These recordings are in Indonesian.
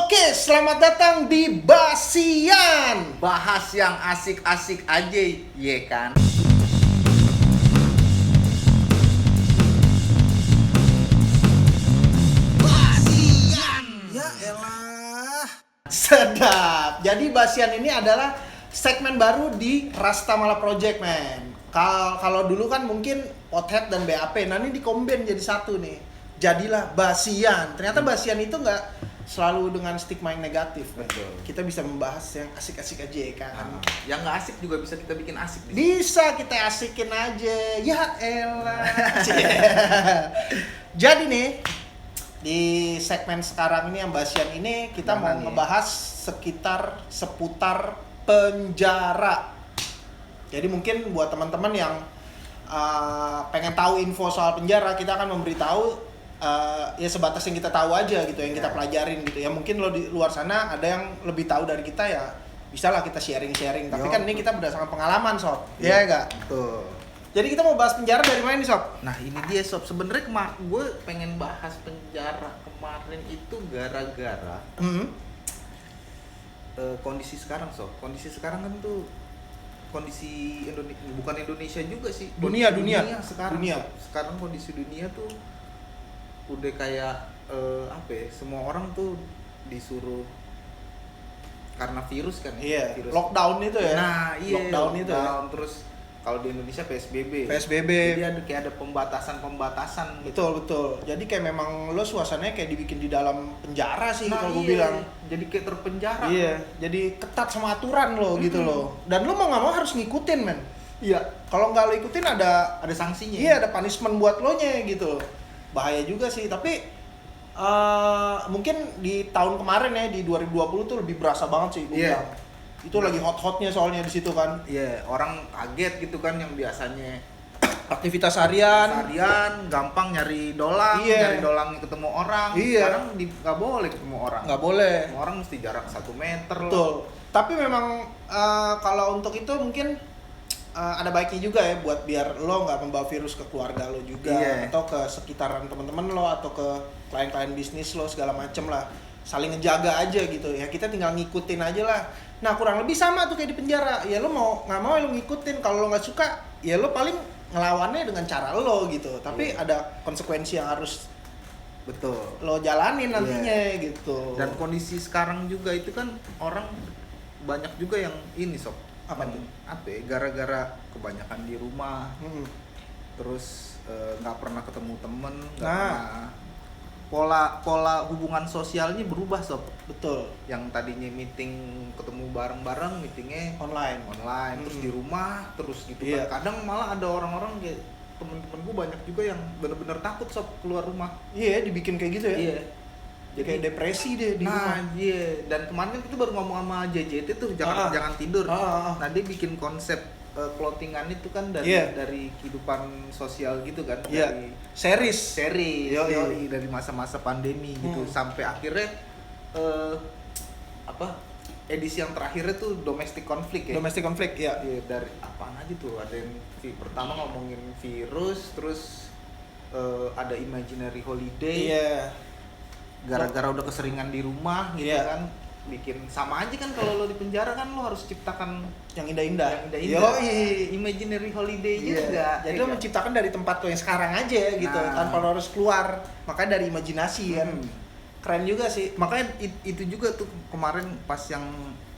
Oke, selamat datang di Basian. Bahas yang asik-asik aja, ye kan? Basian. Ya elah. Sedap. Jadi Basian ini adalah segmen baru di Rastamala Project, man. Kalau dulu kan mungkin Pothead dan BAP, nah ini dikombin jadi satu nih. Jadilah Basian. Ternyata Basian itu nggak selalu dengan stigma yang negatif. Betul. Kita bisa membahas yang asik-asik aja ya kan. Yang nggak asik juga bisa kita bikin asik. Bisa kita asikin aja. Ya elah. Jadi nih di segmen sekarang ini yang Basian ini kita mau ngebahas seputar penjara. Jadi mungkin buat teman-teman yang pengen tahu info soal penjara, kita akan memberitahu ya sebatas yang kita tahu aja gitu, yang kita pelajarin gitu. Ya mungkin lo di luar sana ada yang lebih tahu dari kita, ya bisa lah kita sharing-sharing. Tapi kan ini kita berdasarkan pengalaman, Sob. Iya enggak? Betul. Jadi kita mau bahas penjara dari mana nih, Sob? Nah ini dia, Sob. Sebenarnya gue pengen bahas penjara kemarin itu gara-gara kondisi sekarang, Sob. Kondisi sekarang kan tuh kondisi bukan Indonesia juga sih. Dunia sekarang. Dunia. Sob. Sekarang kondisi dunia tuh udah kayak apa ya? Semua orang tuh disuruh karena virus kan. Iya. Virus. Lockdown itu ya. Nah, iya. Lockdown itu ya. Terus kalau di Indonesia PSBB. PSBB. Jadi ada pembatasan. Betul. Jadi kayak memang lo suasananya kayak dibikin di dalam penjara sih, Nah, kalau gue bilang. Jadi kayak terpenjara. Iya. Jadi ketat sama aturan lo gitu lo. Dan lo mau nggak mau harus ngikutin, men. Iya. Kalau nggak lo ikutin ada sanksinya. Iya, ada punishment buat lo nya gitu. Bahaya juga sih. Tapi mungkin di tahun kemarin ya, di 2020 tuh lebih berasa banget sih gue bilang. Itu lagi hot-hotnya soalnya di situ kan. Iya, orang kaget gitu kan, yang biasanya aktivitas harian gampang nyari dolang ketemu orang. Sekarang nggak boleh ketemu orang. Nggak boleh. Ketemu orang mesti jarak 1 meter. Betul. Tapi memang kalau untuk itu mungkin ada baiknya juga ya, buat biar lo nggak membawa virus ke keluarga lo juga, atau ke sekitaran teman-teman lo, atau ke klien-klien bisnis lo, segala macem lah. Saling ngejaga aja gitu ya, kita tinggal ngikutin aja lah. Nah kurang lebih sama tuh kayak di penjara, ya lo mau nggak mau ya lo ngikutin. Kalau lo nggak suka ya lo paling ngelawannya dengan cara lo gitu, tapi ada konsekuensi yang harus lo jalanin nantinya gitu. Dan kondisi sekarang juga itu kan orang banyak juga yang ini, Sob. Apa tuh? Gara-gara kebanyakan di rumah, terus nggak pernah ketemu temen, pola hubungan sosialnya berubah, Sob. Betul. Yang tadinya meeting ketemu bareng-bareng, meetingnya online, terus di rumah terus gitu kan. Kadang malah ada orang-orang kayak temen-temen gue banyak juga yang bener-bener takut, Sob, keluar rumah. Iya, dibikin kayak gitu ya. Iya. Jadi kayak depresi deh di rumah. Iya. Dan kemarin kan kita baru ngomong sama JJT tuh jangan tidur. Nah, dia bikin konsep clothingan itu kan dari kehidupan sosial gitu kan, dari series dari masa-masa pandemi gitu sampai akhirnya edisi yang terakhirnya tuh domestic conflict ya. Domestic conflict ya. Iya, dari apaan aja tuh, ada yang pertama ngomongin virus, terus ada imaginary holiday. Iya. Gara-gara udah keseringan di rumah gitu kan. Bikin sama aja kan, kalau lo di penjara kan lo harus ciptakan yang indah-indah. Imaginary holiday juga. Jadi lo menciptakan dari tempat lo yang sekarang aja gitu, tanpa lo harus keluar. Makanya dari imajinasi kan. Keren juga sih. Makanya itu juga tuh kemarin pas yang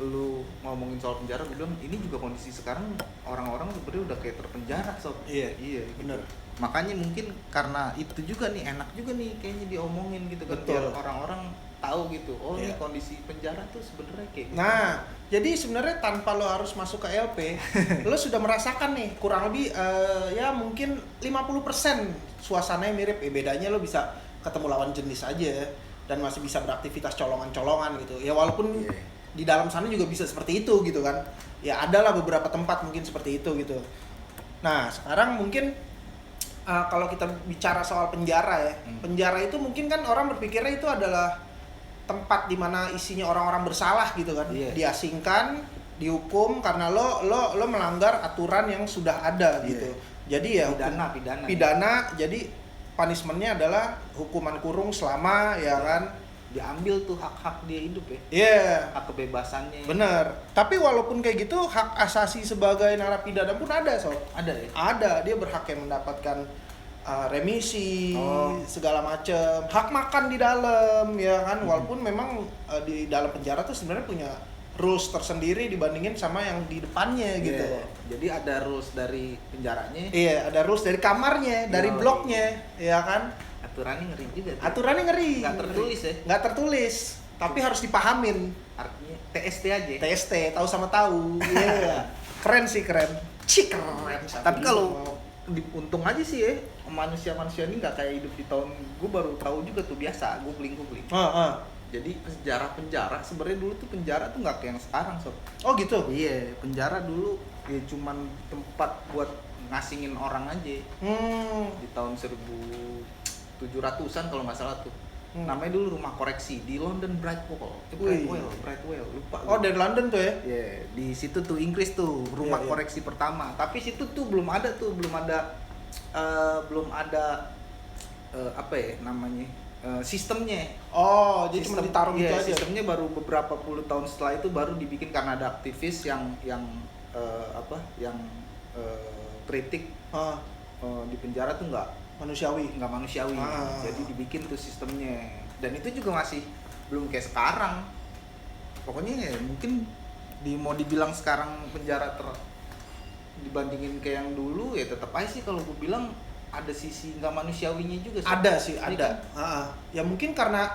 lu ngomongin soal penjara, gue bilang ini juga kondisi sekarang orang-orang sebenarnya udah kayak terpenjara, Sob. Iya, benar. Makanya mungkin karena itu juga nih, enak juga nih kayaknya diomongin gitu kan. Biar orang-orang tahu gitu, ini kondisi penjara tuh sebenarnya kayak gitu. Nah, jadi sebenarnya tanpa lo harus masuk ke LP, lo sudah merasakan nih kurang lebih ya mungkin 50% suasananya mirip. Bedanya lo bisa ketemu lawan jenis aja dan masih bisa beraktivitas colongan-colongan gitu. Ya walaupun di dalam sana juga bisa seperti itu gitu kan. Ya adalah beberapa tempat mungkin seperti itu gitu. Nah, sekarang mungkin kalau kita bicara soal penjara ya, penjara itu mungkin kan orang berpikirnya itu adalah tempat di mana isinya orang-orang bersalah gitu kan. Diasingkan, dihukum karena lo melanggar aturan yang sudah ada gitu. Jadi ya pidana. Jadi punishment-nya adalah hukuman kurung selama ya kan diambil tuh hak-hak dia hidup ya. Hak kebebasannya. Bener. Tapi walaupun kayak gitu, hak asasi sebagai narapidana pun ada, Sob. Ada ya? Ada, dia berhak yang mendapatkan remisi, segala macem, hak makan di dalam, ya kan. Walaupun memang di dalam penjara tuh sebenarnya punya rules tersendiri dibandingin sama yang di depannya gitu. Jadi ada rules dari penjaranya. Iya, ada rules dari kamarnya, dari bloknya, ya kan. Aturannya ngeri juga. Aturannya ngeri. Nggak tertulis ya? Nggak tertulis, tapi harus dipahamin. Artinya TST aja. TST, tahu sama tahu. Iya. Keren sih, keren. Keren. Tapi kalau untung aja sih ya, manusia-manusia ini nggak kayak hidup di tahun, gue baru tahu juga tuh, biasa googling. Jadi penjara sebenarnya dulu tuh penjara tuh nggak kayak yang sekarang, Sob. Oh gitu? Iya, penjara dulu ya cuman tempat buat ngasingin orang aja. Di tahun 1700-an kalau nggak salah tuh. Namanya dulu rumah koreksi di London Brightwell, lupa. Oh, dari London tuh ya? Iya, di situ tuh Inggris tuh rumah koreksi pertama. Tapi situ tuh belum ada apa ya namanya? Sistemnya. Oh, jadi cuma ditaruh gitu aja. Sistemnya baru beberapa puluh tahun setelah itu baru dibikin karena ada aktivis yang kritik di penjara tuh nggak manusiawi. Jadi dibikin tuh sistemnya. Dan itu juga masih belum kayak sekarang. Pokoknya ya, mungkin mau dibilang sekarang penjara dibandingin kayak yang dulu ya tetap aja sih kalau gue bilang ada sisi nggak manusiawinya juga sih. Ada sih, ada. Ya mungkin karena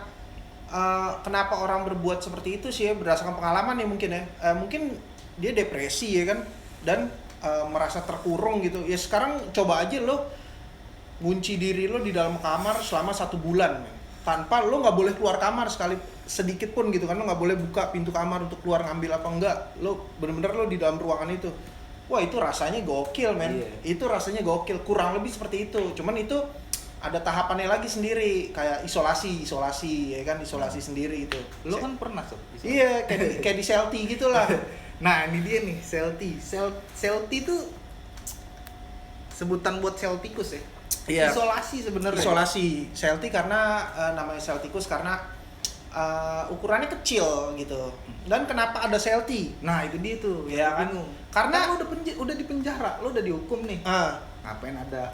kenapa orang berbuat seperti itu sih ya, berdasarkan pengalaman ya mungkin ya. Mungkin dia depresi ya kan, dan merasa terkurung gitu. Ya sekarang coba aja lo ngunci diri lo di dalam kamar selama 1 bulan, tanpa lo nggak boleh keluar kamar sekali sedikit pun gitu kan. Lo nggak boleh buka pintu kamar untuk keluar ngambil apa enggak. Lo bener-bener lo di dalam ruangan itu. Wah, itu rasanya gokil, men. Itu rasanya gokil, kurang lebih seperti itu. Cuman itu ada tahapannya lagi sendiri, kayak isolasi ya kan, isolasi sendiri itu. Lo kan pernah, Sob? Iya, kayak di Selti gitulah. Nah, ini dia nih, Selti. Selti itu sebutan buat sel tikus ya. Iya. Isolasi sebenarnya. Isolasi Selti karena namanya sel tikus karena ukurannya kecil gitu. Dan kenapa ada Selti? Nah, itu dia tuh. Ya kan? Bingung. Karena lo udah di penjara, lo udah dihukum nih. Ngapain ada?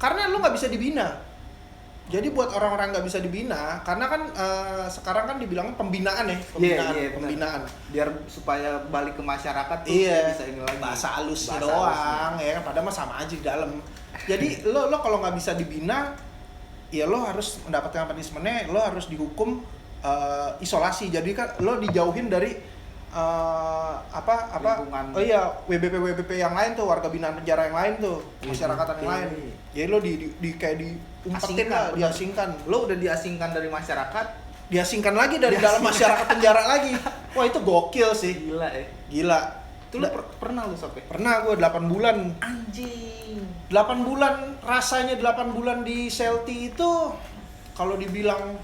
Karena lo nggak bisa dibina. Jadi buat orang-orang nggak bisa dibina, karena kan sekarang kan dibilang pembinaan ya, pembinaan. Biar supaya balik ke masyarakat tuh bisa ini lagi. Bahasa halusnya doang, ya kan, padahal mah sama aja di dalam. Jadi lo kalau nggak bisa dibina, ya lo harus mendapatkan punishment-nya, lo harus dihukum isolasi. Jadi kan lo dijauhin dari lingkungan. WBP yang lain tuh, warga binaan penjara yang lain tuh, masyarakatan yang lain. Jadi lo kayak diumpetin lah, diasingkan. Lo udah diasingkan dari masyarakat, diasingkan lagi dari dalam masyarakat penjara lagi. Wah, itu gokil sih. Gila ya. Gila. Itu lo pernah lo sampai? Pernah, gue 8 bulan. Anjing. 8 bulan, rasanya 8 bulan di Selti itu kalau dibilang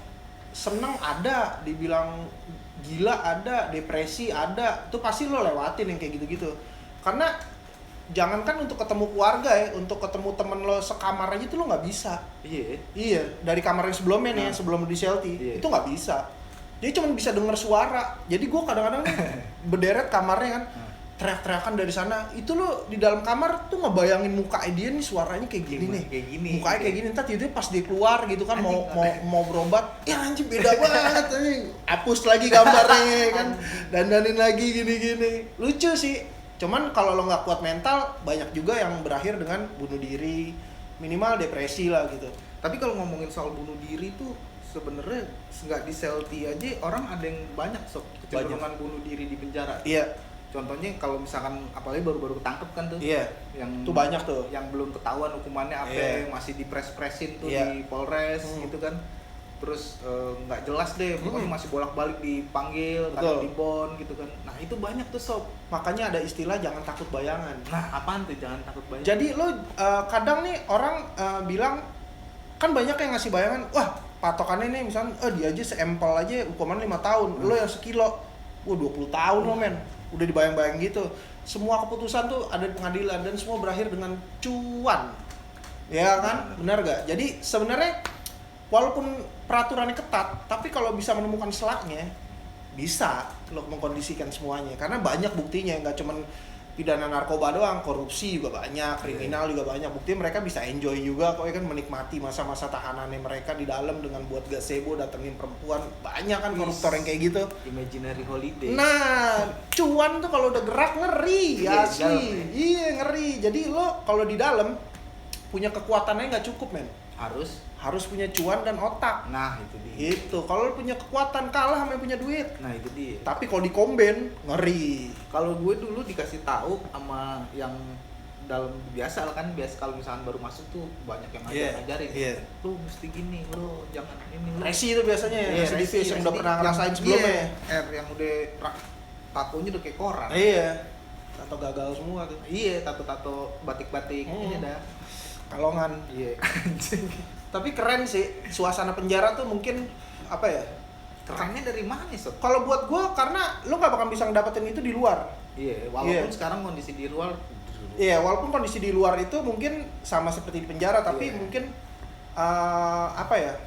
seneng ada, dibilang gila ada, depresi ada, itu pasti lo lewatin yang kayak gitu-gitu. Karena jangankan untuk ketemu keluarga ya, untuk ketemu temen lo sekamar aja tuh lo nggak bisa. Iya, dari kamar yang sebelumnya nih, sebelum di Selti, itu nggak bisa. Jadi cuma bisa denger suara. Jadi gue kadang-kadang nih berderet kamarnya kan, teriak-teriakan dari sana. Itu lo di dalam kamar tuh ngebayangin muka dia nih, suaranya kayak gini nih, mukanya kayak gini. Entar tiba-tiba pas dia keluar gitu kan, mau berobat, ya anjing beda banget nih. Hapus lagi gambarnya kan, dandanin lagi gini-gini. Lucu sih. Cuman kalau lo nggak kuat mental, banyak juga yang berakhir dengan bunuh diri, minimal depresi lah gitu. Tapi kalau ngomongin soal bunuh diri tuh sebenarnya nggak di Selti aja orang ada yang banyak kecenderungan bunuh diri di penjara. Iya. Contohnya kalau misalkan apalagi baru-baru ketangkep kan tuh. Iya. Yang tuh banyak tuh. Yang belum ketahuan hukumannya apa, yang masih dipres-presin tuh di Polres gitu kan. Terus nggak jelas deh, pokoknya masih bolak-balik dipanggil, kadang dibon gitu kan. Nah itu banyak tuh, Sob. Makanya ada istilah jangan takut bayangan. Nah apaan tuh jangan takut bayangan? Jadi lo kadang nih orang bilang, kan banyak yang ngasih bayangan, wah patokannya nih misalnya dia aja seempel aja hukuman 5 tahun, lo yang sekilo, 20 tahun lo men. Udah dibayang-bayang gitu. Semua keputusan tuh ada di pengadilan dan semua berakhir dengan cuan. Ya kan? Benar gak? Jadi sebenarnya walaupun peraturannya ketat, tapi kalau bisa menemukan selaknya, bisa lo mengkondisikan semuanya. Karena banyak buktinya, nggak cuman pidana narkoba doang, korupsi juga banyak, kriminal juga banyak. Buktinya mereka bisa enjoy juga kok, ya kan, menikmati masa-masa tahanannya mereka di dalam dengan buat gazebo, datengin perempuan. Banyak kan koruptor yang kayak gitu. Imaginary holiday. Nah, cuan tuh kalau udah gerak ngeri, asli. Iya, ngeri. Jadi lo kalau di dalam punya kekuatannya nggak cukup, men. Harus punya cuan dan otak. Nah, itu dia. Itu. Kalau lu punya kekuatan kalah sama yang punya duit. Nah, itu dia. Tapi kalau dikomben ngeri. Kalau gue dulu dikasih tahu sama yang dalam biasa kan, kalau misalkan baru masuk tuh banyak yang ngajarin. Lu mesti gini, lu jangan ini. Resi itu biasanya ya, residivis yang udah pernah ngerasain sebelumnya. Yang udah tatonya udah kayak koran. Iya. Tato gagal semua tuh. Iya, tato batik-batik ini dah. Kalongan. Iya. Tapi keren sih, suasana penjara tuh mungkin apa ya? Kerennya dari mana Sob? Kalau buat gua karena lu nggak bakal bisa ngedapetin itu di luar. Iya, walaupun sekarang kondisi di luar. Iya, walaupun kondisi di luar itu mungkin sama seperti di penjara, tapi mungkin apa ya?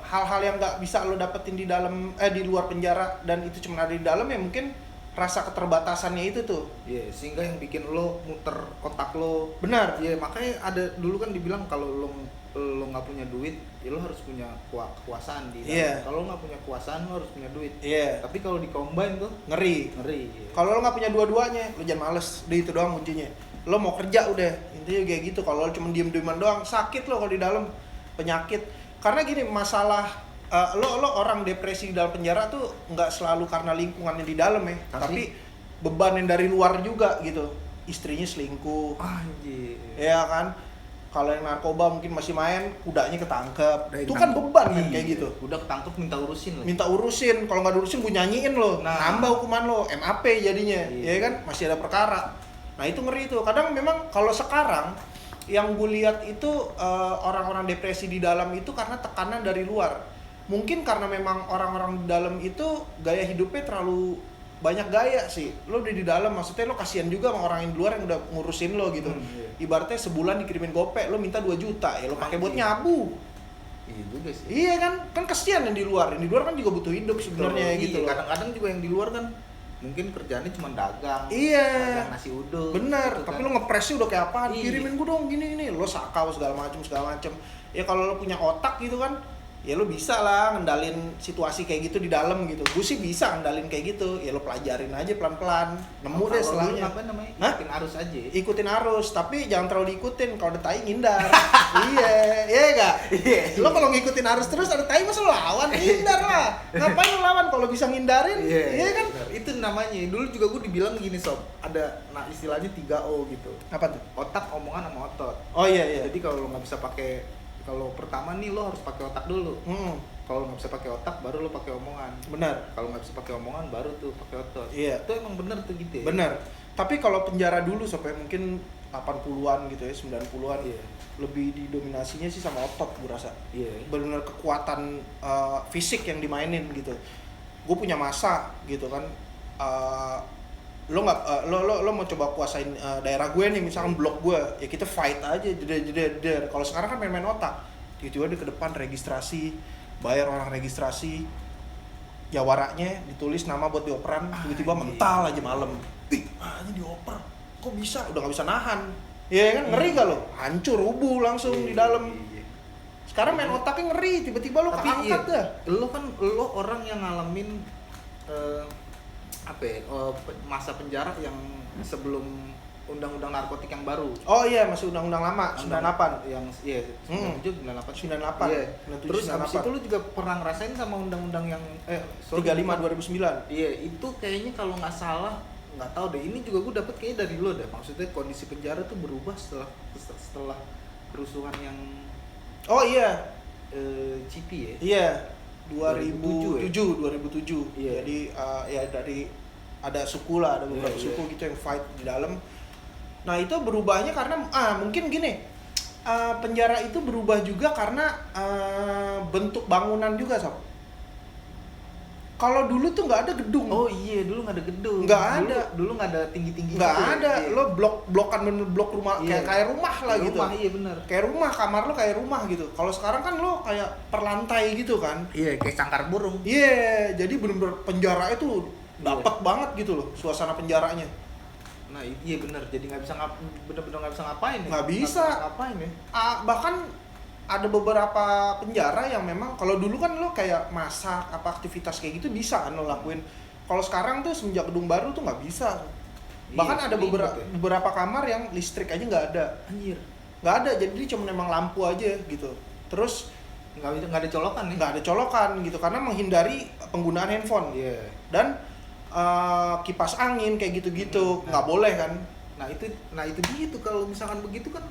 Hal-hal yang nggak bisa lo dapetin di dalam di luar penjara dan itu cuma ada di dalam, ya mungkin rasa keterbatasannya itu tuh. Iya, sehingga yang bikin lo muter otak lo. Benar. Iya, makanya ada dulu kan dibilang kalau lo nggak punya duit, ya lo harus punya kekuasaan di dalam. Kalau lo nggak punya kekuasaan, lo harus punya duit. Iya. Tapi kalau di-combine tuh ngeri. Iya. Kalau lo nggak punya dua-duanya, lo jangan males. Udah itu doang kuncinya. Lo mau kerja udah, intinya kayak gitu. Kalau lo cuma diem-dieman doang, sakit lo kalau di dalam, penyakit. Karena gini, masalah lo orang depresi di dalam penjara tuh nggak selalu karena lingkungannya di dalam ya, tapi beban yang dari luar juga gitu. Istrinya selingkuh. Anjir. Iya kan? Kalau yang narkoba mungkin masih main, kudanya ketangkep. Itu kan beban kan kayak gitu. Udah ketangkep minta urusin lah. Minta urusin, kalau nggak diurusin gue nyanyiin lo. Nambah hukuman lo, MAP jadinya. Iya kan? Masih ada perkara. Nah, itu ngeri itu. Kadang memang kalau sekarang yang gue lihat itu orang-orang depresi di dalam itu karena tekanan dari luar. Mungkin karena memang orang-orang di dalam itu gaya hidupnya terlalu banyak gaya sih. Lo udah di dalam, maksudnya lo kasihan juga sama orang yang di luar yang udah ngurusin lo gitu. Ibaratnya sebulan dikirimin gopek, lo minta 2 juta, ya lo pakai buat nyabu. Iya juga sih. Iya kan? Kan kasihan yang di luar. Yang di luar kan juga butuh hidup sebenarnya gitu. Kadang-kadang juga yang di luar kan mungkin kerjaannya cuma dagang. Iya. Dagang nasi uduk. Bener. Gitu tapi kan. lo ngepresnya udah kayak apaan? Kirimin gue dong gini. Lo sakau segala macem. Ya kalau lo punya otak gitu kan, ya lo bisa lah ngendalin situasi kayak gitu di dalam gitu. Gue sih bisa ngendalin kayak gitu. Ya lo pelajarin aja pelan-pelan. Nemu deh setelahnya. Apa namanya? Ikutin arus aja. Ikutin arus, tapi jangan terlalu diikutin. Kalau ada tai ngindar. Iya enggak? Iya. Lo kalau ngikutin arus terus ada tai masa lo lawan, ngindar lah. Ngapain lo lawan kalau bisa ngindarin? Iya kan? Benar. Itu namanya. Dulu juga gue dibilang gini Sob, ada istilahnya 3O gitu. Apa tuh? Otak, omongan, sama otot. Oh iya. Jadi kalau lo nggak bisa pakai, kalau pertama nih lo harus pakai otak dulu. Kalau nggak bisa pakai otak, baru lo pakai omongan. Benar. Kalau nggak bisa pakai omongan, baru tuh pakai otot. Iya. Itu emang bener tuh gitu ya. Bener. Tapi kalau penjara dulu sampai mungkin 80-an gitu ya, 90-an. Iya. Lebih didominasinya sih sama otot gue rasa. Iya. Benar-benar kekuatan fisik yang dimainin gitu. Gue punya masa gitu kan. Lo mau coba kuasain daerah gue nih, misalkan blok gue, ya kita fight aja, jeder. Kalau sekarang kan main-main otak, tiba-tiba di ke depan registrasi, bayar orang registrasi, jawarannya ditulis nama buat dioperan, tiba-tiba mental aja malam, ini dioper, kok bisa, udah nggak bisa nahan, ya kan ngeri gak lo, hancur rubuh langsung di dalam. Sekarang main otaknya ngeri, tiba-tiba lo keangkat dah. Lo orang yang ngalamin masa penjara yang sebelum undang-undang narkotik yang baru. Oh iya, masih undang-undang lama, 98. Yang 97, 98. 98. Iya. 97, Terus 98. habis itu lu juga pernah ngerasain sama undang-undang yang 35 2009. Iya, itu kayaknya kalau nggak salah, nggak tahu deh. Ini juga gue dapet kayaknya dari lo deh. Maksudnya kondisi penjara tuh berubah setelah kerusuhan yang iya. CP ya. Iya. 2007. Iya. Jadi ya dari ada suku lah, ada beberapa suku gitu yang fight di dalam. Nah, itu berubahnya karena mungkin gini. Penjara itu berubah juga karena bentuk bangunan juga, Sob. Kalau dulu tuh nggak ada gedung. Oh iya, dulu nggak ada gedung. Nggak ada. Dulu nggak ada tinggi-tinggi. Nggak gitu, ada. Iya. Lo blok-blokan bener blok rumah kayak rumah lah kayak gitu. Rumah, iya bener. Kayak rumah, kamar lo kayak rumah gitu. Kalau sekarang kan lo kayak per lantai gitu kan. Iya, kayak sangkar burung. Iya, jadi bener-bener penjara itu dapat banget gitu loh suasana penjaranya. Nah iya bener, jadi bener-bener nggak bisa ngapain ya? Nggak bisa. Ngapain ya? Bahkan ada beberapa penjara yang memang kalau dulu kan lo kayak masak apa aktivitas kayak gitu bisa kan lo lakuin. Kalau sekarang tuh semenjak gedung baru tuh nggak bisa. Bahkan ada beberapa kamar yang listrik aja nggak ada. Anjir. Nggak ada, jadi cuma memang lampu aja gitu. Terus nggak ada colokan nih? Nggak ada colokan gitu karena menghindari penggunaan handphone. Iya. Dan kipas angin kayak gitu-gitu nggak boleh kan. Nah itu dia tuh kalau misalkan begitu kan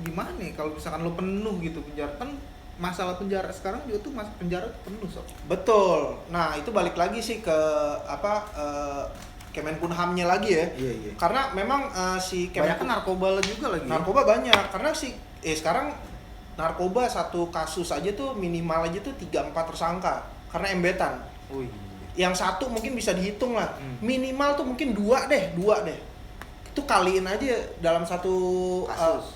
gimana nih kalau misalkan lo penuh gitu penjara kan masalah penjara sekarang juga tuh penjara tuh penuh sob. Betul. Nah itu balik lagi sih ke Kemenkumhamnya lagi ya. Iya. Karena memang si banyak narkoba juga lagi. Narkoba banyak karena sekarang narkoba satu kasus aja tuh minimal aja tuh 3-4 tersangka karena embetan. Oh iya. Yang satu mungkin bisa dihitung lah. Minimal tuh mungkin dua deh. Itu kaliin aja dalam satu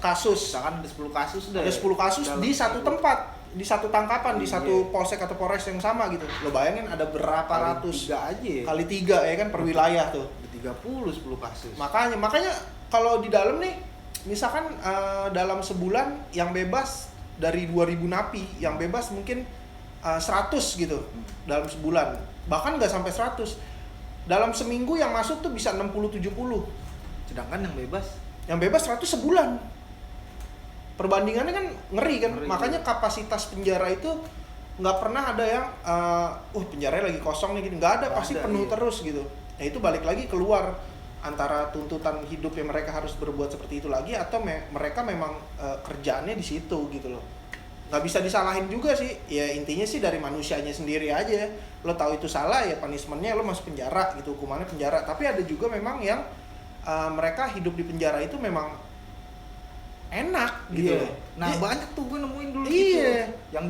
kasus. Misalkan ada 10 kasus Ada 10 kasus di satu tempat, di satu tangkapan, di satu polsek atau polres yang sama gitu. Lo bayangin ada berapa ratus. Kali 3 ya kan per wilayah tuh. 30 10 kasus. Makanya kalau di dalam nih misalkan dalam sebulan yang bebas dari 2000 napi, yang bebas mungkin 100 gitu dalam sebulan. Bahkan nggak sampai 100. Dalam seminggu yang masuk tuh bisa 60-70. Sedangkan yang bebas 100 sebulan. Perbandingannya kan ngeri kan. Makanya kapasitas penjara itu nggak pernah ada yang penjaranya lagi kosong nih gini. Nggak ada, pasti penuh terus gitu. Nah itu balik lagi keluar antara tuntutan hidup yang mereka harus berbuat seperti itu lagi atau mereka memang kerjaannya di situ gitu loh. Nggak bisa disalahin juga sih. Ya intinya sih dari manusianya sendiri aja. Lo tahu itu salah ya punishment-nya lo masuk penjara gitu, hukumannya penjara. Tapi ada juga memang yang mereka hidup di penjara itu memang enak gitu. Nah banyak tuh gue nemuin dulu gitu. Yang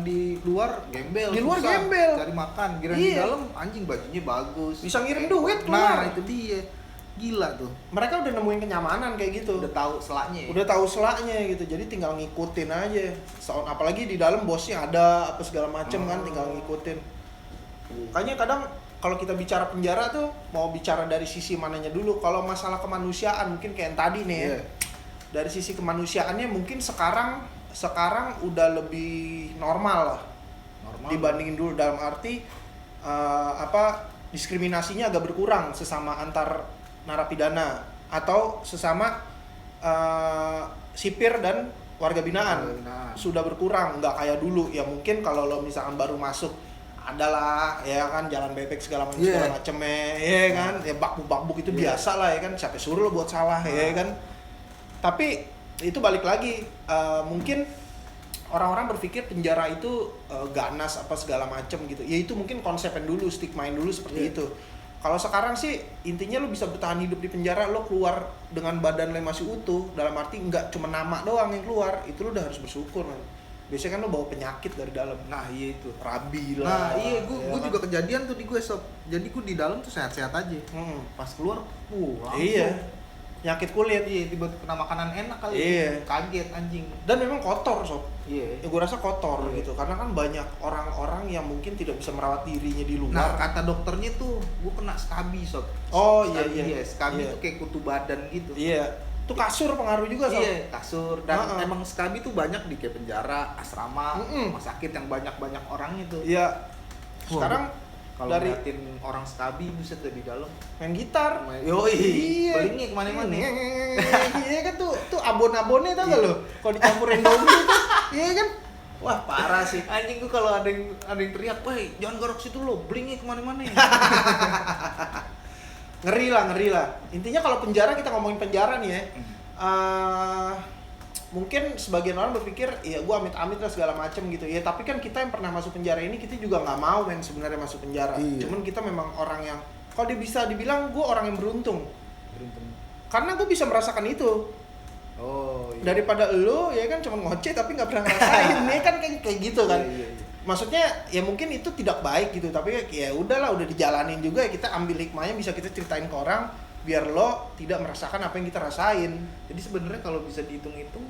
di luar gembel. Di luar gembel. Cari makan. Kira di dalam anjing bajunya bagus. Bisa ngirim duit keluar. Nah itu dia. Gila tuh. Mereka udah nemuin kenyamanan kayak gitu. Udah tahu selaknya. Udah tahu selaknya gitu. Jadi tinggal ngikutin aja. Apalagi di dalam bosnya ada apa segala macem kan, tinggal ngikutin. Makanya kadang kalau kita bicara penjara tuh mau bicara dari sisi mananya dulu. Kalau masalah kemanusiaan mungkin kayak yang tadi nih ya. Dari sisi kemanusiaannya mungkin sekarang udah lebih normal lah. Dibandingin dulu dalam arti diskriminasinya agak berkurang sesama antar narapidana atau sesama sipir dan warga binaan. Sudah berkurang, nggak kayak dulu ya. Mungkin kalau lo misalkan baru masuk adalah ya kan jalan bebek segala macamnya ya kan, ya bakbuk itu biasa lah ya kan, siapa suruh lo buat salah ya kan. Tapi itu balik lagi mungkin orang-orang berpikir penjara itu ganas apa segala macam gitu ya. Itu mungkin konsepnya dulu, stigmain dulu seperti itu. Kalau sekarang sih intinya lo bisa bertahan hidup di penjara, lo keluar dengan badan lo masih utuh, dalam arti nggak cuma nama doang yang keluar, itu lo udah harus bersyukur kan. Biasanya kan lo bawa penyakit dari dalam. Nah iya itu, rabi lah. Nah iya, gue juga kejadian tuh di gue sob. Jadi gue di dalam tuh sehat-sehat aja. Pas keluar, langsung. Iya. Penyakit kulit. Iya, tiba-tiba kena makanan enak kali. Iya. Kaget anjing. Dan memang kotor sob. Iya. Ya gue rasa kotor gitu. Karena kan banyak orang-orang yang mungkin tidak bisa merawat dirinya di luar. Nah kata dokternya tuh, gue kena skabi sob. Oh skabi, iya. Skabi tuh kayak kutu badan gitu. Iya. Itu kasur pengaruh juga sob. Iya, kasur. Dan emang skabi tuh banyak di kayak penjara, asrama, rumah sakit yang banyak-banyak orang itu. Iya. Sekarang kalau ngeliatin orang skabi buset dari dalam main gitar. Iya. Belingnya kemana-mana. Iya kan tuh abon-abonnya tau gak lo? Kalau dicampurin daun gitu. Iya kan? Wah parah sih. Anjing gue kalau ada yang teriak, "Woi, jangan garuk situ lo, belingnya kemana-mana." Ngeri lah. Intinya kalau penjara, kita ngomongin penjara nih ya. Mungkin sebagian orang berpikir ya gue amit-amit lah segala macem gitu ya, tapi kan kita yang pernah masuk penjara ini kita juga nggak mau men sebenarnya masuk penjara. Cuman kita memang orang yang kalau dia bisa dibilang gue orang yang beruntung karena gue bisa merasakan itu. Daripada lo ya kan cuma ngoceh tapi nggak pernah ngerasain. Ini kan kayak gitu kan. maksudnya ya mungkin itu tidak baik gitu, tapi ya udahlah, udah dijalanin juga ya, kita ambil hikmahnya, bisa kita ceritain ke orang biar lo tidak merasakan apa yang kita rasain. Jadi sebenarnya kalau bisa dihitung-hitung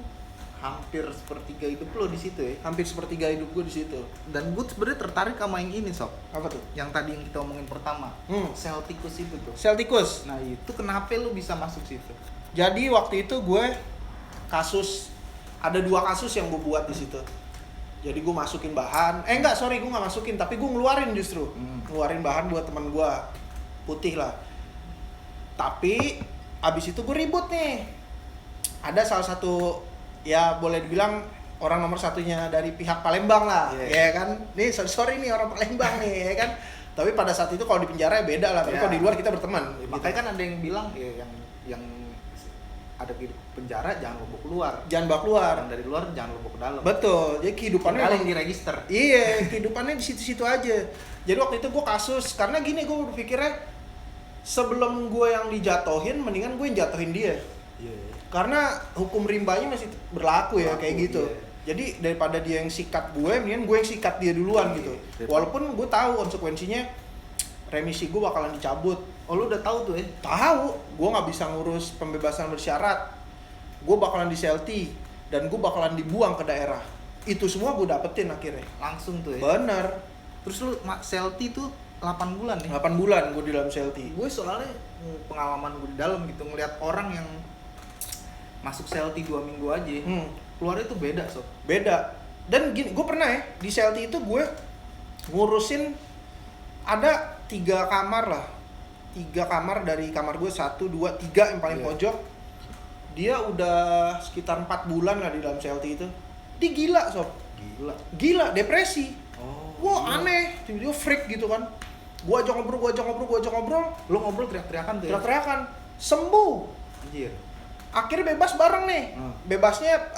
hampir sepertiga hidup lo di situ ya. Hampir sepertiga hidup gue di situ. Dan gue sebenarnya tertarik sama yang ini, Sob. Apa tuh? Yang tadi yang kita omongin pertama. Sel tikus itu tuh. Sel tikus. Nah, itu kenapa lo bisa masuk situ? Jadi waktu itu gue ada 2 kasus yang gue buat di situ. Jadi gue masukin bahan, gue nggak masukin, tapi gue ngeluarin justru. Ngeluarin bahan buat teman gue, putih lah. Tapi abis itu gue ribut nih. Ada salah satu, ya boleh dibilang orang nomor satunya dari pihak Palembang lah, ya kan. Nih sorry nih orang Palembang nih, ya kan. Tapi pada saat itu kalau di penjara ya beda lah, tapi kalau di luar kita berteman. Makanya kan ada yang bilang ya yang ada di penjara jangan lo bawa keluar. Jangan bawa keluar. Yang dari luar jangan lo bawa ke dalam. Betul. Jadi kehidupannya memang di register. Iya, kehidupannya di situ-situ aja. Jadi waktu itu gue kasus, karena gini, gue berpikirnya sebelum gue yang dijatuhin, mendingan gue yang jatuhin dia. Karena hukum rimbanya masih berlaku ya, kayak gitu. Jadi daripada dia yang sikat gue, mendingan gue yang sikat dia duluan gitu. Walaupun gue tahu konsekuensinya remisi gue bakalan dicabut. Oh, lu udah tahu tuh ya? Tahu, gue nggak bisa ngurus pembebasan bersyarat. Gue bakalan di CLT dan gue bakalan dibuang ke daerah. Itu semua gue dapetin akhirnya. Langsung tuh ya? Bener. Terus lu CLT tuh 8 bulan nih? 8 bulan gue di dalam CLT. Gue soalnya pengalaman gue di dalam gitu, ngeliat orang yang masuk CLT 2 minggu aja, keluarnya tuh beda, Sob. Beda. Dan gini, gue pernah ya, di CLT itu gue ngurusin ada 3 kamar lah. 3 kamar dari kamar gue, 1, 2, 3 yang paling pojok. Dia udah sekitar 4 bulan lah di dalam CLT itu. Dia gila, Sob. Gila, depresi. Wah, aneh, tiba-tiba freak gitu kan. Gua ajak ngobrol. Lo ngobrol teriak-teriakan tuh ya? Teriak-teriakan. Sembuh. Anjir. Akhirnya bebas bareng nih. Bebasnya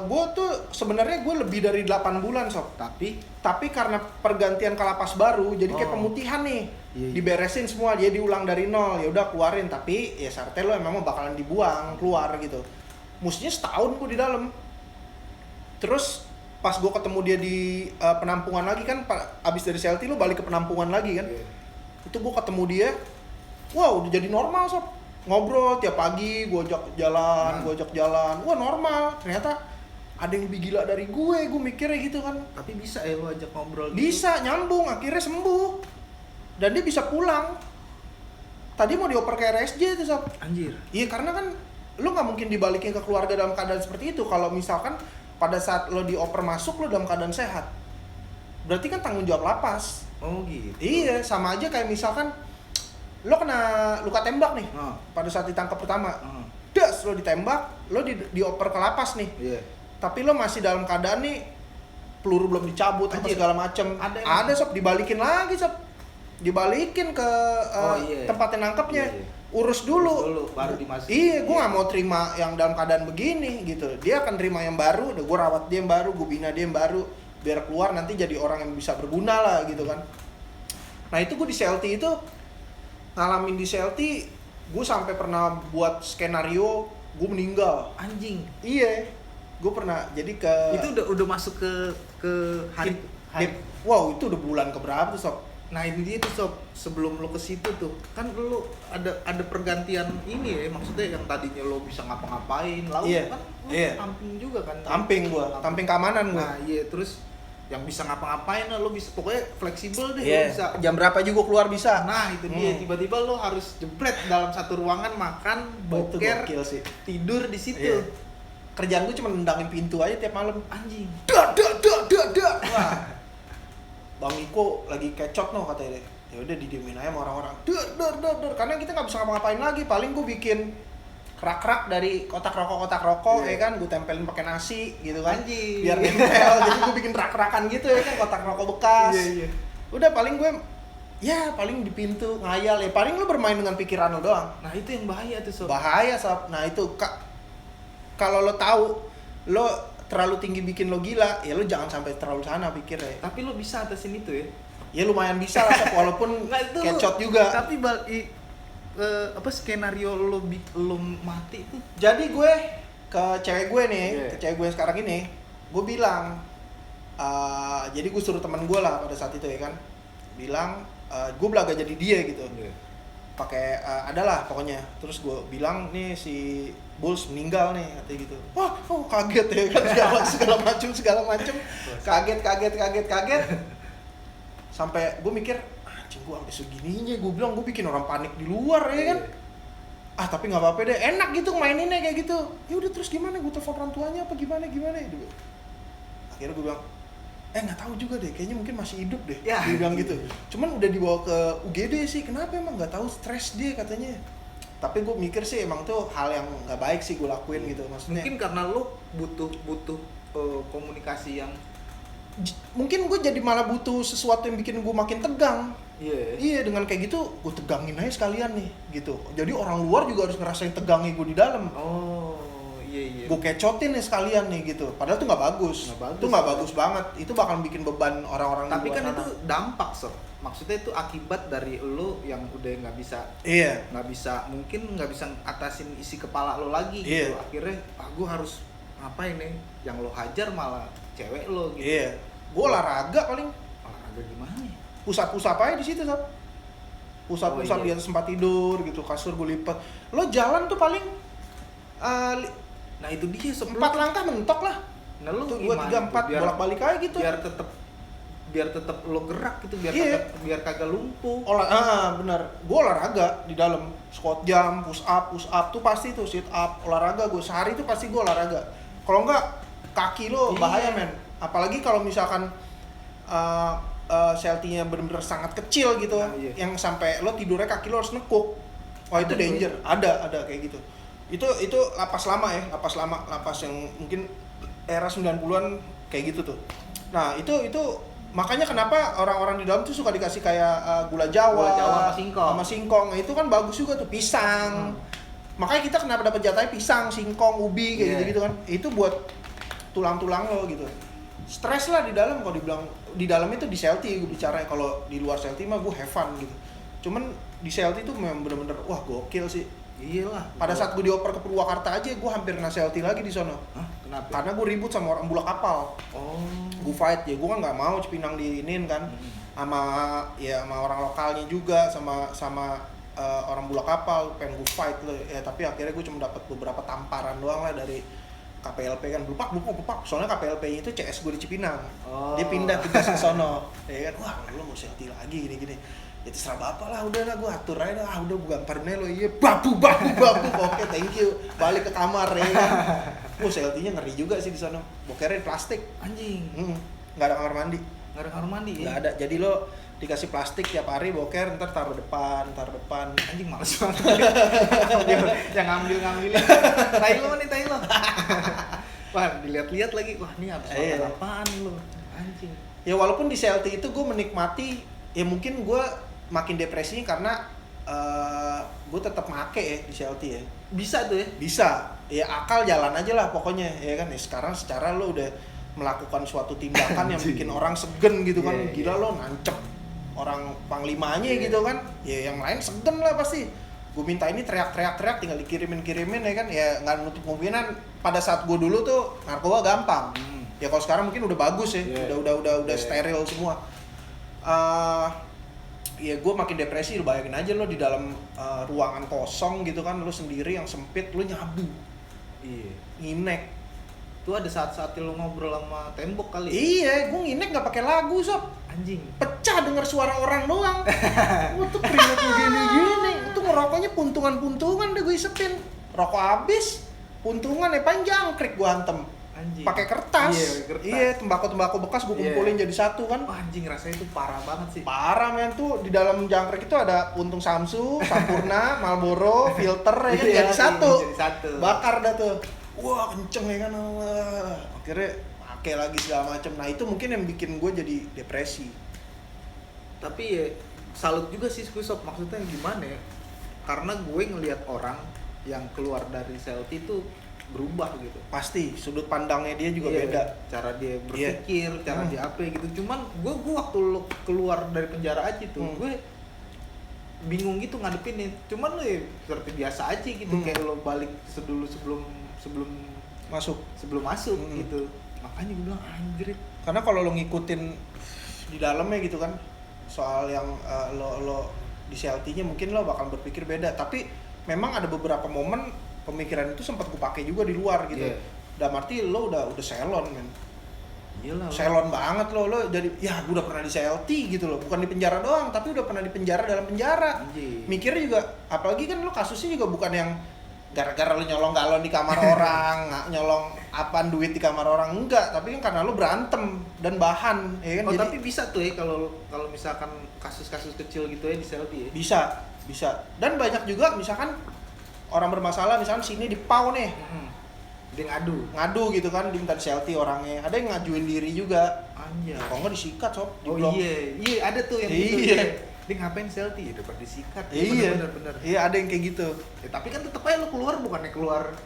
gue tuh sebenarnya gue lebih dari 8 bulan, Sob. Tapi karena pergantian ke lapas baru, jadi kayak pemutihan nih. Diberesin semua, dia diulang dari nol. Ya udah keluarin, tapi ya syaratnya lo emang bakalan dibuang keluar gitu. Mestinya setahun gue di dalam. Terus pas gue ketemu dia di penampungan lagi kan, abis dari CLT lo balik ke penampungan lagi kan. Itu gue ketemu dia, wow udah jadi normal, Sob. Ngobrol tiap pagi, gue ajak jalan, wah normal. Ternyata ada yang lebih gila dari gue mikirnya gitu kan. Tapi bisa ya lo ajak ngobrol gitu? Bisa, nyambung, akhirnya sembuh. Dan dia bisa pulang. Tadi mau dioper ke RSJ itu, Sob. Anjir. Iya, karena kan lo nggak mungkin dibalikin ke keluarga dalam keadaan seperti itu. Kalau misalkan pada saat lo dioper masuk, lo dalam keadaan sehat, berarti kan tanggung jawab lapas. Oh gitu. Iya, sama aja kayak misalkan lo kena luka tembak nih, pada saat ditangkap pertama, das lo ditembak, lo dioper ke lapas nih, tapi lo masih dalam keadaan nih peluru belum dicabut apa segala macem, ada Sob, dibalikin lagi, Sob, dibalikin ke tempat yang nangkepnya, urus dulu baru dimasukin. Iya, gue nggak mau terima yang dalam keadaan begini gitu, dia akan terima yang baru, udah gue rawat dia yang baru, gue bina dia yang baru, biar keluar nanti jadi orang yang bisa berguna lah gitu kan. Nah itu gue di CLT itu ngalamin, di CLT gue sampai pernah buat skenario gue meninggal. Anjing. Iya, gue pernah jadi itu udah masuk ke hari. Wow, itu udah bulan keberapa tuh, Sob. Nah ini dia tuh, Sob, sebelum lo ke situ tuh kan lo ada pergantian ini ya, maksudnya yang tadinya lo bisa ngapa-ngapain laut kan tamping juga kan. Tamping keamanan gue. Nah iya, terus yang bisa ngapa-ngapain lo bisa, pokoknya fleksibel deh. Lo bisa jam berapa juga keluar bisa. Nah itu dia, tiba-tiba lo harus jebret dalam satu ruangan, makan, boker, tidur di situ. Kerjaan gue cuma nendangin pintu aja tiap malam. Anjing. Dak. Wah. Bang Iko lagi kecot no katanya deh. Ya udah didiemin aja sama orang-orang. Dar. Karena kita nggak bisa ngapa-ngapain lagi. Paling gue bikin kerak-kerak dari kotak rokok, ya kan, gue tempelin pakai nasi gitu kan. Anjing. Biar nempel. Jadi gue bikin rak-rakan gitu ya kan, kotak rokok bekas. Iya. Udah paling gue paling di pintu ngayal ya, paling lu bermain dengan pikiran lo doang. Nah itu yang bahaya tuh, Sob. Bahaya, Sob. Nah itu kalau lo tahu lo terlalu tinggi bikin lo gila, ya lo jangan sampai terlalu sana pikirnya. Tapi lo bisa atasin itu ya? Ya lumayan bisa lah, Sob, walaupun kecot juga. Tapi skenario lo mati itu? Jadi gue ke cewek gue nih, ke cewek gue sekarang ini, gue bilang, Jadi gue suruh teman gue lah pada saat itu ya kan, bilang gue belaga jadi dia gitu. Pakai adalah pokoknya. Terus gue bilang nih si Bulls meninggal nih katanya gitu. Wah, kaget ya kan segala macam. Kaget. Sampai gue mikir, anjing gue sampai segininya, gue bilang gue bikin orang panik di luar ya kan. Tapi nggak apa-apa deh, enak gitu maininnya kayak gitu. Ya udah terus gimana, gue telepon orang tuanya apa gimana gitu. Akhirnya gue bilang, nggak tahu juga deh, kayaknya mungkin masih hidup deh. Ya, dia bilang gitu. Cuman udah dibawa ke UGD sih, kenapa emang nggak tahu, stres dia katanya. Tapi gue mikir sih emang tuh hal yang nggak baik sih gue lakuin gitu, maksudnya. Mungkin karena lu butuh komunikasi yang mungkin gue jadi malah butuh sesuatu yang bikin gue makin tegang. Iya, dengan kayak gitu gue tegangin aja sekalian nih gitu. Jadi orang luar juga harus ngerasain tegangnya gue di dalam. Iya. Gue kecotin nih sekalian nih gitu. Padahal tuh nggak bagus. Itu nggak bagus banget. Itu bakal bikin beban orang-orang tapi di luar kan sana. itu dampak maksudnya itu akibat dari lo yang udah nggak bisa mungkin nggak bisa atasin isi kepala lo lagi gitu. Akhirnya gue harus ngapain nih, yang lo hajar malah cewek lo gitu. Gue olahraga paling. Olahraga gimana ya? Pusat-pusat aja di situ, Sob. Pusat-pusat di atas tempat tidur gitu, kasur gue lipat. Lo jalan tuh paling nah itu dia 4 langkah mentok lah. Nah lo 2, 3, 4 bolak-balik aja gitu. Biar tetap lo gerak gitu, biar kagak lumpuh. Benar. Gue olahraga di dalam, squat jam, push up tuh pasti tuh, sit up, olahraga gue sehari tuh pasti gue olahraga. Kalau enggak kaki lo bahaya men. Apalagi kalau misalkan seltinya benar-benar sangat kecil gitu, yang sampai lo tidurnya kaki lo harus nekuk. Wah itu danger. Ada kayak gitu. Itu lapas lama ya, lapas yang mungkin era 90-an kayak gitu tuh. Nah, itu makanya kenapa orang-orang di dalam tuh suka dikasih kayak gula Jawa sama singkong. Itu kan bagus juga tuh, pisang. Makanya kita kenapa dapat jatahnya pisang, singkong, ubi kayak gitu-gitu kan. Itu buat tulang-tulang lo gitu. Stres lah di dalam, kalau dibilang di dalam itu di Celti gue bicara, kalau di luar Celti mah gue have fun gitu. Cuman di Celti itu memang bener-bener wah gokil sih. Iyalah. Pada saat gue dioper ke Purwakarta aja gue hampir kena Celti lagi di sono. Kenapa? Karena gue ribut sama orang bulak kapal. Gue fight ya, gue kan nggak mau Cipinang diinin kan, sama orang lokalnya juga, sama orang bulak kapal, pengen gue fight loh. Tapi akhirnya gue cuma dapat beberapa tamparan doang lah dari KPLP kan, belupak. Soalnya KPLP itu CS gue di Cipinang. Dia pindah tugas ke sono. Ya kan, wah lu mau Celti lagi gini. Ya terserah bapak lah, udah lah gue atur aja dah, udah gue gamparin aja lo, iya babu, oke thank you, balik ke kamar ya kan. Celtinya ngeri juga sih di sana, bokernya plastik. Anjing. Nggak ada kamar mandi. Ya? Nggak ada, jadi lo dikasih plastik tiap hari boker, ntar taruh depan. Anjing males banget. Yang ngambilin. Tai lo. Wah dilihat-lihat lagi, wah ini habis makan apaan lo, anjing. Ya walaupun di Celti itu gue menikmati, ya mungkin gue makin depresinya karena gue tetap make ya di Celti ya. Bisa tuh ya? Bisa. Ya akal jalan aja lah pokoknya ya kan. Ya sekarang secara lo udah melakukan suatu tindakan yang bikin orang segen gitu kan. Gila lo nancep orang panglimanya gitu kan. Ya yang lain segen lah pasti. Gue minta ini teriak tinggal dikirimin ya kan. Ya nggak nutup kemungkinan pada saat gue dulu tuh narkoba gampang. Ya kalau sekarang mungkin udah bagus ya. Udah steril semua. Ya gue makin depresi, lu bayangin aja lo di dalam ruangan kosong gitu kan, lo sendiri yang sempit, lo nyabu. Nginek. Tuh ada saat-saat lo ngobrol sama tembok kali. Iya, gue nginek nggak pakai lagu, Sob. Anjing. Pecah denger suara orang doang. Tuh keringet gini. Itu ngerokoknya puntungan deh gue isepin. Rokok habis, puntungan panjang, krik gue hantem. Pakai kertas. Iya, tembakau bekas gue kumpulin jadi satu kan. Wah, anjing rasanya itu parah banget sih. Parah men, tuh di dalam jangkrik itu ada puntung Samsu, Sampurna, Marlboro, filter ya kan, jadi satu. Bakar dah tuh. Wah, kenceng ya kan. Akhirnya pakai lagi segala macem. Nah, itu mungkin yang bikin gue jadi depresi. Tapi ya salut juga sih Sob, maksudnya gimana ya? Karena gue ngelihat orang yang keluar dari Celti itu berubah gitu. Pasti sudut pandangnya dia juga beda, cara dia berpikir, cara dia apa gitu. Cuman gue waktu lo keluar dari penjara aja tuh, gue bingung gitu ngadepinnya. Cuman lo ya seperti biasa aja gitu, kayak lo balik sebelum masuk gitu. Makanya gue bilang anjrit. Karena kalau lo ngikutin di dalamnya gitu kan, soal yang lo di CLT-nya mungkin lo bakal berpikir beda. Tapi memang ada beberapa momen pemikiran itu sempat gue pakai juga di luar gitu. Dalam arti lo udah selon men. Iyalah. Selon banget lo jadi ya gue udah pernah di CLT gitu loh, bukan di penjara doang tapi udah pernah di penjara dalam penjara. Mikirnya juga, apalagi kan lo kasusnya juga bukan yang gara-gara lo nyolong galon di kamar orang, nyolong apaan duit di kamar orang, enggak, tapi kan karena lo berantem dan bahan ya kan. Oh, jadi, tapi bisa tuh ya kalau misalkan kasus-kasus kecil gitu ya di CLT ya. Bisa. Dan banyak juga misalkan orang bermasalah misalkan sini di PAU nih. Dia ngadu gitu kan, diminta di CLT orangnya. Ada yang ngajuin diri juga. Anjay. Kok nggak disikat sob? Oh iya ada tuh yang gitu. Dia ngapain CLT ya dapat disikat. Bener. Iya, ada yang kayak gitu. Ya, tapi kan tetep aja lo keluar bukannya keluar.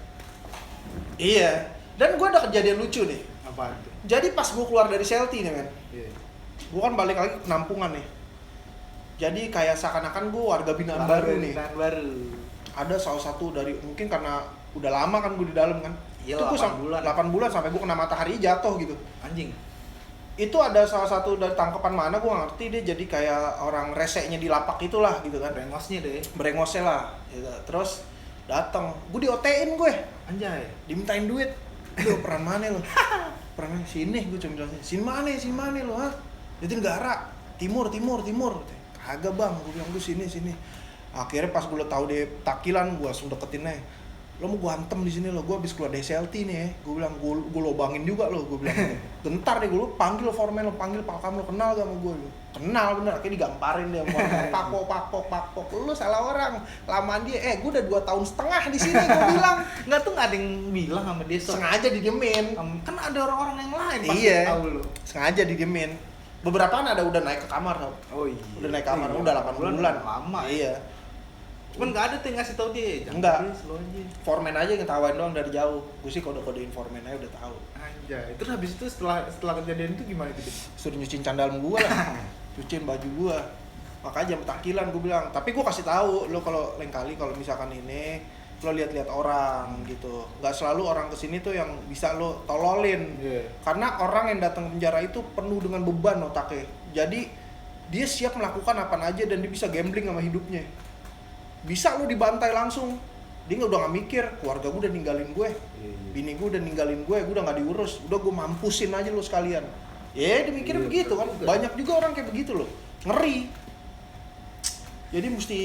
Iya. Dan gue ada kejadian lucu nih. Apaan tuh? Jadi pas gue keluar dari CLT nih men. Iya. Gue kan balik lagi ke penampungan nih. Jadi kayak seakan-akan gue warga binaan baru nih. Ada salah satu dari, mungkin karena udah lama kan gue di dalam kan. Iya, itu 8 bulan sampai gue kena matahari jatuh gitu. Anjing. Itu ada salah satu dari tangkapan mana gue gak ngerti, dia jadi kayak orang reseknya di lapak itulah gitu kan. Brengosnya lah gitu. Terus datang, gue di-OT-in gue. Anjay. Dimintain duit. Lu peran mana lu? Peran sini, gue cuma bilang sini mana lu, ha? Jadi Negara, timur. Kagak bang, gue bilang gue sini. Akhirnya pas gue tahu dia takilan, gue langsung deketin aja. Lo mau gue hantem di sini lo, gue habis keluar dari CLT nih ya. Gue bilang gue lobangin juga lo, gue bilang. Gentar deh gue, lo panggil lo foreman, lo panggil pakam, lo kenal gak sama gue? Kenal bener, akhirnya digamparin dia sama pakpok. Lo salah orang, lamaan dia, gue udah 2,5 tahun di sini, gue bilang. Enggak tuh, nggak ada yang bilang sama dia. Sengaja didiemin. Kan ada orang-orang yang lain pasti tahu lo. Sengaja didiemin. Beberapa kan ada udah naik ke kamar tau. Oh iya. Udah naik kamar, udah 8 bulan. Lama. Iya. Cuman nggak ada tuh yang ngasih tau dia. Enggak. Slow aja. Foreman aja ngetawain doang dari jauh. Gue sih kode-kodein foreman aja udah tahu. Anjay. Terus habis itu setelah kejadian itu gimana itu? Suruh nyuciin candalmu gue lah. Cuciin baju gue. Makanya jam takilan gue bilang. Tapi gue kasih tahu lo kalau lain kali kalau misalkan ini lo lihat-lihat orang gitu. Nggak selalu orang kesini tuh yang bisa lo tololin. Karena orang yang datang ke penjara itu penuh dengan beban otaknya. Jadi dia siap melakukan apa aja dan dia bisa gambling sama hidupnya. Bisa lo dibantai langsung, dia udah gak mikir, keluarga gue udah ninggalin gue, bini gue udah ninggalin gue udah gak diurus, udah gue mampusin aja lo sekalian. Ya dia mikirnya begitu kan, banyak juga orang kayak begitu loh, ngeri. Jadi mesti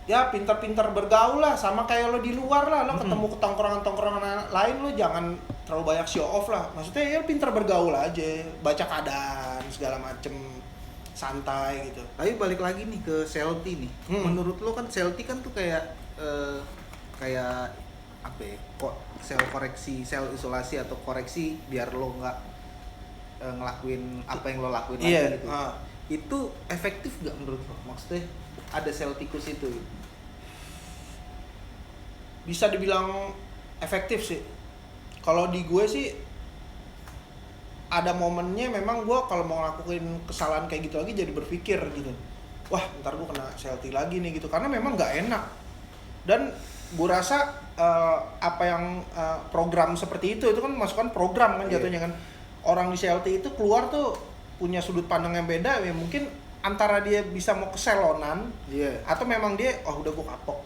ya pintar-pintar bergaul lah, sama kayak lo di luar lah, lo ketemu ke tongkrongan lain lo jangan terlalu banyak show off lah. Maksudnya ya pintar bergaul aja, baca keadaan segala macem. Santai gitu. Tapi balik lagi nih ke CLT nih. Menurut lo kan CLT kan tuh kayak apa ya? Kok sel koreksi, sel isolasi atau koreksi biar lo nggak ngelakuin apa yang lo lakuin lagi gitu. Itu efektif nggak menurut lo? Maksudnya ada sel tikus itu? Bisa dibilang efektif sih. Kalau di gue sih ada momennya memang gue kalau mau ngelakuin kesalahan kayak gitu lagi jadi berpikir gitu, wah ntar gue kena CLT lagi nih gitu, karena memang nggak enak. Dan gue rasa apa yang program seperti itu kan masukkan program kan jatuhnya kan. Orang di CLT itu keluar tuh punya sudut pandang yang beda ya, mungkin antara dia bisa mau keselonan atau memang dia udah gue kapok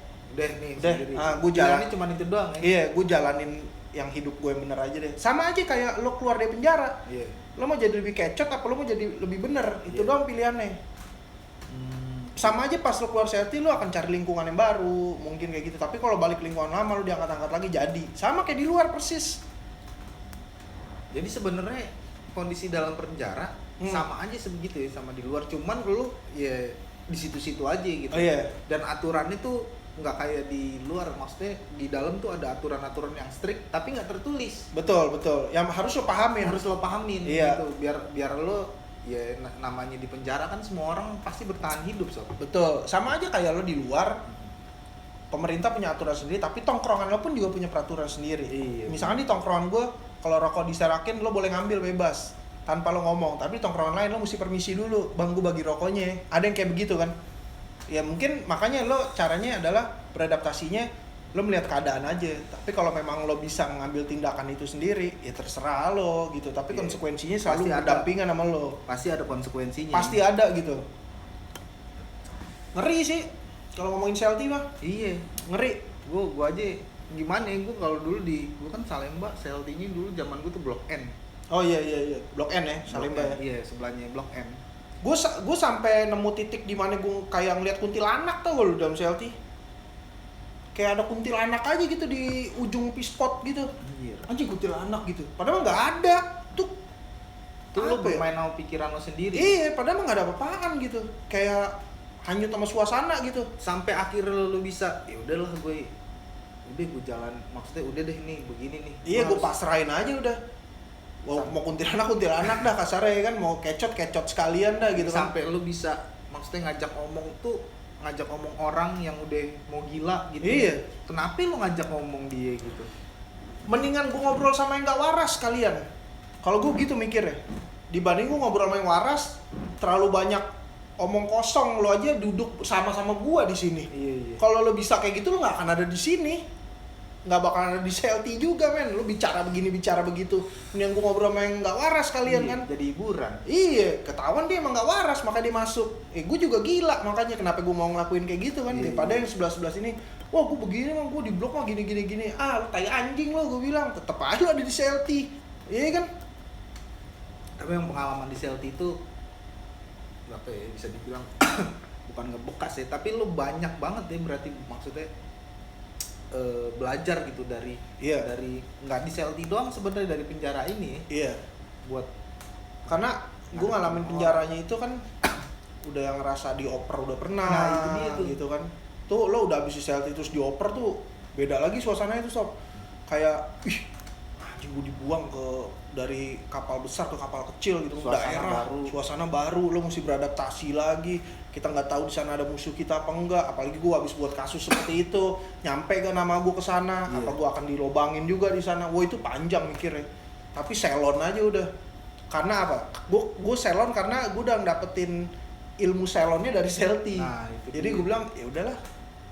gue jalanin cuma itu doang ya. Iya, gue jalanin yang hidup gue yang bener aja deh. Sama aja kayak lo keluar dari penjara. Lo mau jadi lebih kecot apa lo mau jadi lebih bener? Itu doang pilihannya. Sama aja pas lo keluar CLT lo akan cari lingkungan yang baru, mungkin kayak gitu. Tapi kalau balik lingkungan lama lo diangkat-angkat lagi jadi. Sama kayak di luar persis. Jadi sebenarnya kondisi dalam penjara sama aja sebegitu ya sama di luar. Cuman lo ya di situ-situ aja gitu. Dan aturannya tuh nggak kayak di luar, maksudnya di dalam tuh ada aturan-aturan yang strict tapi nggak tertulis. Betul yang harus lo pahamin gitu biar lo ya namanya di penjara kan semua orang pasti bertahan hidup betul. Sama aja kayak lo di luar pemerintah punya aturan sendiri tapi tongkrongan lo pun juga punya peraturan sendiri. Misalkan di tongkrongan gue kalau rokok diserakin lo boleh ngambil bebas tanpa lo ngomong, tapi tongkrongan lain lo mesti permisi dulu, bang gue bagi rokoknya. Ada yang kayak begitu kan. Ya mungkin makanya lo caranya adalah beradaptasinya lo melihat keadaan aja. Tapi kalau memang lo bisa mengambil tindakan itu sendiri, ya terserah lo gitu. Tapi konsekuensinya selalu berdampingan sama lo. Pasti ada konsekuensinya. Pasti ada gitu. Ngeri sih kalau ngomongin Celty mah. Iya, ngeri. Gua aja gimana ya, gua kalau dulu gua kan Salemba, Celty-nya dulu zaman gua tuh Blok N. Oh iya, Blok N ya, Salemba ya. Iya, sebelahnya Blok N. Gue sampai nemu titik di mana gue kayak ngeliat kuntilanak tau gak lu dalam Celty. Kayak ada kuntilanak aja gitu di ujung pispot gitu. Anjing kuntilanak gitu. Padahal nggak ada. Tuh lu bermain sama pikiran lo sendiri. Iya, padahal nggak ada apa-apaan gitu. Kayak hanyut sama suasana gitu. Sampai akhirnya lu bisa, ya udahlah gue jalan, maksudnya udah deh nih begini nih. Iya, gue pasrahin aja udah. Mau kuntilanak dah kasarnya kan, mau kecot sekalian dah gitu kan. Sampai lu bisa maksudnya ngajak ngomong orang yang udah mau gila gitu. Iya. Kenapa lu ngajak ngomong dia gitu? Mendingan gue ngobrol sama yang gak waras kalian. Kalau gue gitu mikirnya. Dibanding gue ngobrol sama yang waras, terlalu banyak omong kosong, lo aja duduk sama-sama gue di sini. Iya. Kalau lo bisa kayak gitu, lo nggak akan ada di sini. Nggak bakal ada di Celty juga, men. Lo bicara begini, bicara begitu. Mendingan gue ngobrol sama yang gak waras kalian kan. Jadi hiburan. Iya, ketahuan dia emang gak waras, makanya dia masuk. Gue juga gila, makanya kenapa gue mau ngelakuin kayak gitu kan. Daripada yang sebelah sini, wah gue begini mah, gue di blok mah gini. Ah, lo tai anjing lo, gue bilang. Tetep aja lo ada di Celty. Iya kan? Tapi yang pengalaman di Celty itu apa ya, bisa dibilang bukan ngebekas ya, tapi lo banyak banget ya berarti, maksudnya belajar gitu dari nggak di Celty doang sebenarnya, dari penjara ini. Iya. Buat karena gue ngalamin penjaranya itu kan udah yang ngerasa dioper udah pernah. Nah, itu dia tuh. Gitu kan. Tuh lo udah habis di Celty terus dioper tuh beda lagi suasananya tuh, sob. Kayak anjing gue dibuang dari kapal besar ke kapal kecil gitu, suasana baru, lo mesti beradaptasi lagi. Kita nggak tahu di sana ada musuh kita apa enggak, apalagi gue habis buat kasus seperti itu, nyampe gak nama gue ke sana, apa gue akan dilobangin juga di sana. Wah, itu panjang mikirnya. Tapi selon aja udah. Karena apa? Gue selon karena gue udah dapetin ilmu selonnya dari Celty. Nah, jadi gue bilang ya udahlah,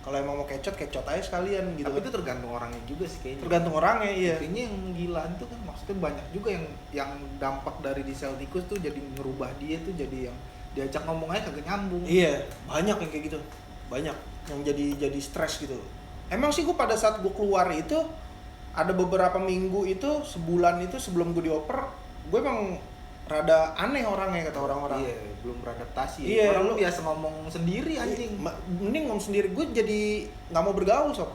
kalau emang mau kecot aja sekalian gitu. Tapi itu tergantung orangnya juga sih kayaknya. Tergantung orangnya, iya. Intinya yang gila itu kan maksudnya banyak juga yang dampak dari di Celtikus tuh jadi ngerubah dia tuh jadi yang diajak ngomong aja kagak nyambung. Iya, banyak yang kayak gitu. Banyak yang jadi stres gitu. Emang sih gue pada saat gue keluar itu ada beberapa minggu itu, sebulan itu sebelum gue dioper, gue emang rada aneh orangnya kata orang-orang. Iya, belum beradaptasi. Iya, orang biasa ngomong sendiri anjing. Mending ngomong sendiri. Gue jadi nggak mau bergaul, sob.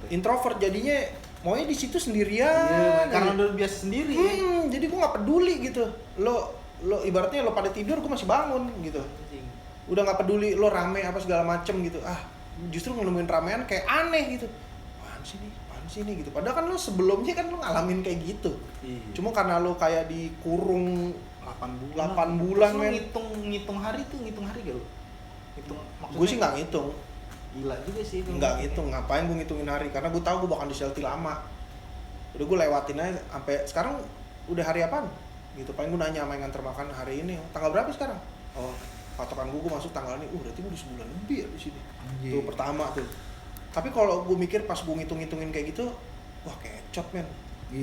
Introvert jadinya maunya di situ sendirian. Iya, karena udah biasa sendiri. Jadi gue nggak peduli gitu. Lo ibaratnya lo pada tidur, gue masih bangun gitu. Udah nggak peduli lo rame apa segala macem gitu. Justru ngelumin ramean kayak aneh gitu. Apaan sih nih gitu. Padahal kan lo sebelumnya kan lo ngalamin kayak gitu. Iya. Cuma karena lo kayak dikurung 8 bulan men. Ngitung hari gak lo? Gue sih nggak ngitung. Gila juga sih. Nggak ngitung, ngapain gue ngitungin hari? Karena gue tahu gue bakal di Celty lama. Udah gue lewatin aja sampai sekarang udah hari apaan? Gitu, paling gue nanya sama yang nganter makan hari ini, tanggal berapa sekarang? Oh, patokan gue masuk tanggal ini. Berarti gue udah sebulan lebih ya di sini. Tuh pertama tuh. Tapi kalau gue mikir pas gue ngitung-ngitungin kayak gitu, wah kecot men.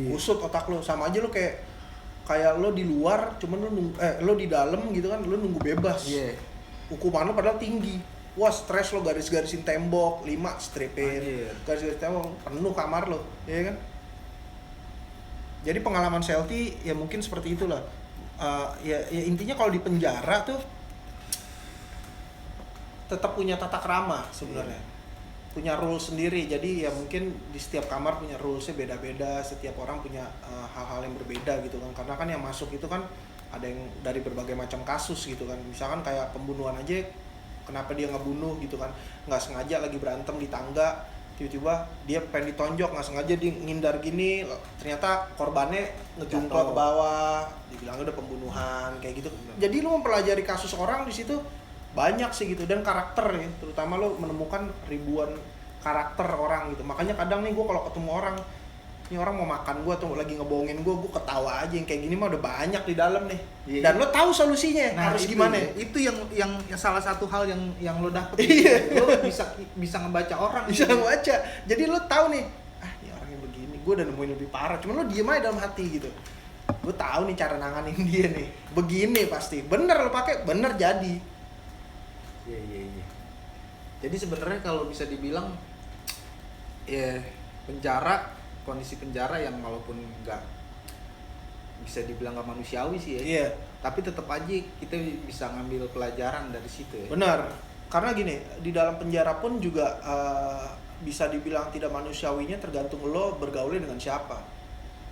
Kusut otak lo, sama aja lo kayak lo di luar, cuman lo di dalam gitu kan, lo nunggu bebas. Hukuman lo padahal tinggi. Wah, stres lo, garis-garisin tembok, 5 stripin. Garis-garis tembok, penuh kamar lo, ya kan? Jadi pengalaman Celty ya mungkin seperti itulah. Ya intinya kalau di penjara tuh tetap punya tata krama sebenarnya. Punya rules sendiri. Jadi ya mungkin di setiap kamar punya rulesnya beda-beda. Setiap orang punya hal-hal yang berbeda gitu kan. Karena kan yang masuk itu kan ada yang dari berbagai macam kasus gitu kan. Misalkan kayak pembunuhan aja, kenapa dia ngebunuh gitu kan, nggak sengaja lagi berantem di tangga, tiba-tiba dia pengen ditonjok, nggak sengaja dia ngindar gini, ternyata korbannya ngejungkol ke bawah, dibilangnya udah pembunuhan kayak gitu. Jadi lu mempelajari kasus orang di situ banyak sih gitu, dan karakter ya, terutama lu menemukan ribuan karakter orang gitu. Makanya kadang nih gue kalau ketemu orang ini orang mau makan gue atau lagi ngebohongin gue ketawa aja, yang kayak gini mah udah banyak di dalam nih. Iya. Dan lo tahu solusinya harus itu, gimana. Itu yang salah satu hal yang lo dapet. Iya. Lo bisa ngebaca orang. Bisa ngebaca. Jadi lo tahu nih, ini orangnya begini, gue udah nemuin lebih parah. Cuman lo diem aja dalam hati gitu. Gue tahu nih cara nanganin dia nih. Begini pasti. Bener lo pakai, bener jadi. Iya. Jadi sebenarnya kalau bisa dibilang ya kondisi penjara yang walaupun nggak bisa dibilang nggak manusiawi sih ya. Iya. Tapi tetap aja kita bisa ngambil pelajaran dari situ ya. Benar. Karena gini, di dalam penjara pun juga bisa dibilang tidak manusiawinya tergantung lo bergaulnya dengan siapa.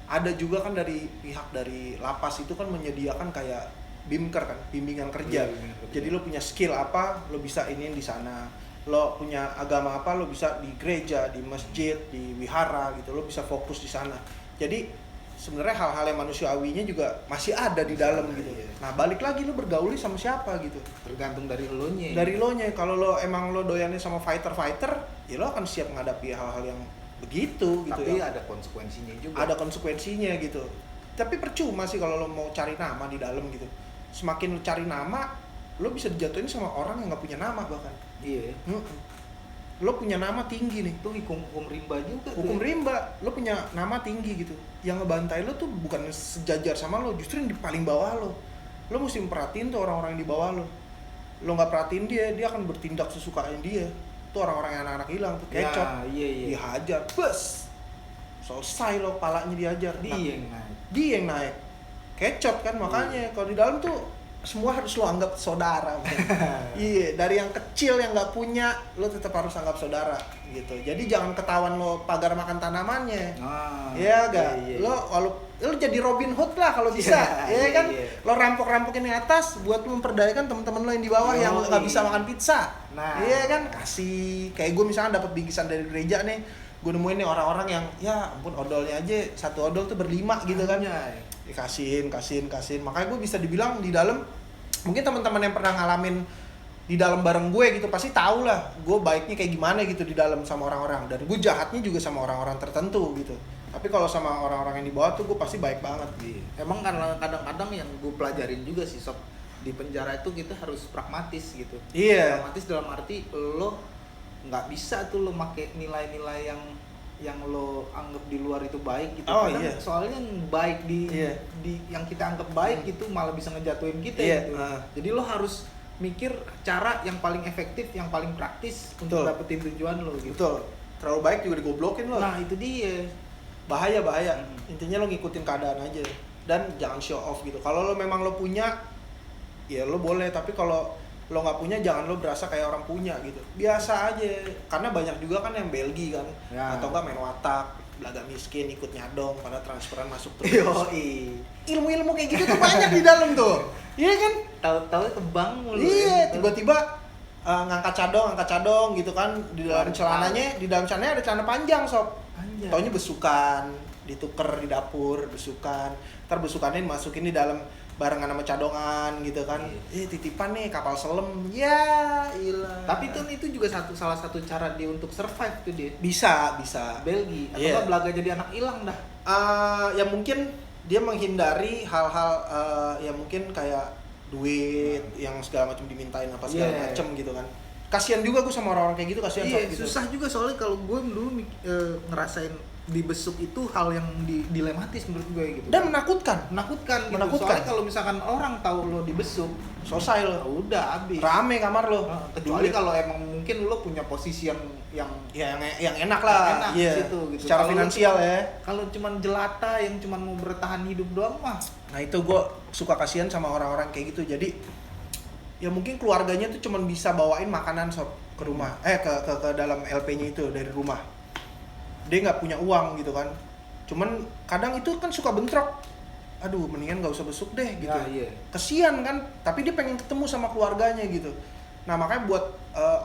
Ada juga kan dari pihak dari lapas itu kan menyediakan kayak BIMKER kan, bimbingan kerja. Jadi lo punya skill apa, lo bisa iniin di sana. Lo punya agama apa, lo bisa di gereja, di masjid, di wihara gitu, lo bisa fokus di sana. Jadi sebenarnya hal-hal yang manusiawinya juga masih ada di dalam gitu. Iya. Nah balik lagi lo bergauli sama siapa gitu. Tergantung dari elonya. Dari elonya, kalau lo emang lo doyannya sama fighter, ya lo akan siap menghadapi hal-hal yang begitu gitu. Tapi ya. ada konsekuensinya juga. Ada konsekuensinya gitu. Tapi percuma sih kalau lo mau cari nama di dalam gitu. Semakin lo cari nama, lo bisa dijatuhin sama orang yang nggak punya nama bahkan. Iya. Lo punya nama tinggi nih. Itu hukum rimba juga. Hukum rimba, lo punya nama tinggi gitu. Yang ngebantai lo tuh bukan sejajar sama lo, justru yang di paling bawah lo. Lo mesti memperhatiin tuh orang-orang yang di bawah lo. Lo nggak perhatiin dia akan bertindak sesukanya dia. Tuh orang-orang yang anak-anak hilang tuh kecot. Ya, iya. Dihajar, bus. Selesai lo, palanya dihajar. Dia yang naik. Dia yang naik. Kecot kan, makanya kalau di dalam tuh semua harus lo anggap saudara. Iya, dari yang kecil yang nggak punya, lo tetap harus anggap saudara gitu. Jadi jangan ketahuan lo pagar makan tanamannya. Iya gak? Iya. Lo jadi Robin Hood lah kalau bisa. Iya kan? Iya. Lo rampok-rampokin yang atas buat lo memperdayakan teman-teman lo yang di bawah yang nggak bisa makan pizza. Nah, iya kan? Kasih. Kayak gue misalnya dapat bingkisan dari gereja nih, gue nemuin nih orang-orang yang ya ampun odolnya aja satu odol tuh berlima gitu kan. Dikasihin. Makanya gue bisa dibilang di dalam, mungkin teman-teman yang pernah ngalamin di dalam bareng gue gitu pasti tahu lah gue baiknya kayak gimana gitu di dalam sama orang-orang, dan gue jahatnya juga sama orang-orang tertentu gitu. Tapi kalau sama orang-orang yang di bawah tuh gue pasti baik banget. Emang kan kadang-kadang yang gue pelajarin juga sih sob, di penjara itu kita harus pragmatis gitu. Iya. Pragmatis dalam arti lo nggak bisa tuh lo make nilai-nilai yang lo anggap di luar itu baik gitu. Kadang soalnya yang baik di yang kita anggap baik itu malah bisa ngejatuhin kita gitu. Jadi lo harus mikir cara yang paling efektif, yang paling praktis untuk dapetin tujuan lo gitu. Betul. Terlalu baik juga digoblokin lo. Nah, itu dia. Bahaya. Intinya lo ngikutin keadaan aja dan jangan show off gitu. Kalau lo memang lo punya, ya lo boleh, tapi kalau lo nggak punya jangan lo berasa kayak orang punya gitu, biasa aja. Karena banyak juga kan yang Belgi kan ya. Atau nggak main watak, belaga miskin, ikut nyadong pada transferan masuk terus. Ilmu kayak gitu tuh banyak di dalam tuh. Iya kan, tahu-tahu ke bank mulu. Iya, tiba-tiba ngangkat cadong gitu kan, di dalam celananya ada celana panjang sob. Taunya besukan, dituker di dapur, besukan, ntar besukannya dimasukin di dalam barengan sama cadongan gitu kan. Titipan nih kapal selam. Ya ilah. Tapi itu juga salah satu cara dia untuk survive tuh dia. Bisa Belgi atau belaga jadi anak hilang dah. Ya mungkin dia menghindari hal-hal ya mungkin kayak duit yang segala macam dimintain apa segala macam gitu kan. Kasihan juga gue sama orang-orang kayak gitu, kasihan gitu. Susah juga soalnya kalau gue dulu ngerasain dibesuk itu hal yang dilematis menurut gue gitu. Dan menakutkan gitu. Soalnya kalau misalkan orang tahu lo dibesuk, selesai lo. Udah habis. Rame kamar lo. Kecuali kalau emang mungkin lo punya posisi yang enak lah. Enak situ gitu. Secara finansial ya. Kalau cuman jelata yang cuman mau bertahan hidup doang mah. Nah, itu gue suka kasihan sama orang-orang kayak gitu. Jadi ya mungkin keluarganya tuh cuman bisa bawain makanan sob ke rumah. Ke dalam LP-nya itu dari rumah. Dia nggak punya uang gitu kan, cuman kadang itu kan suka bentrok, aduh mendingan nggak usah besuk deh gitu. Kesian kan, tapi dia pengen ketemu sama keluarganya gitu. Nah makanya buat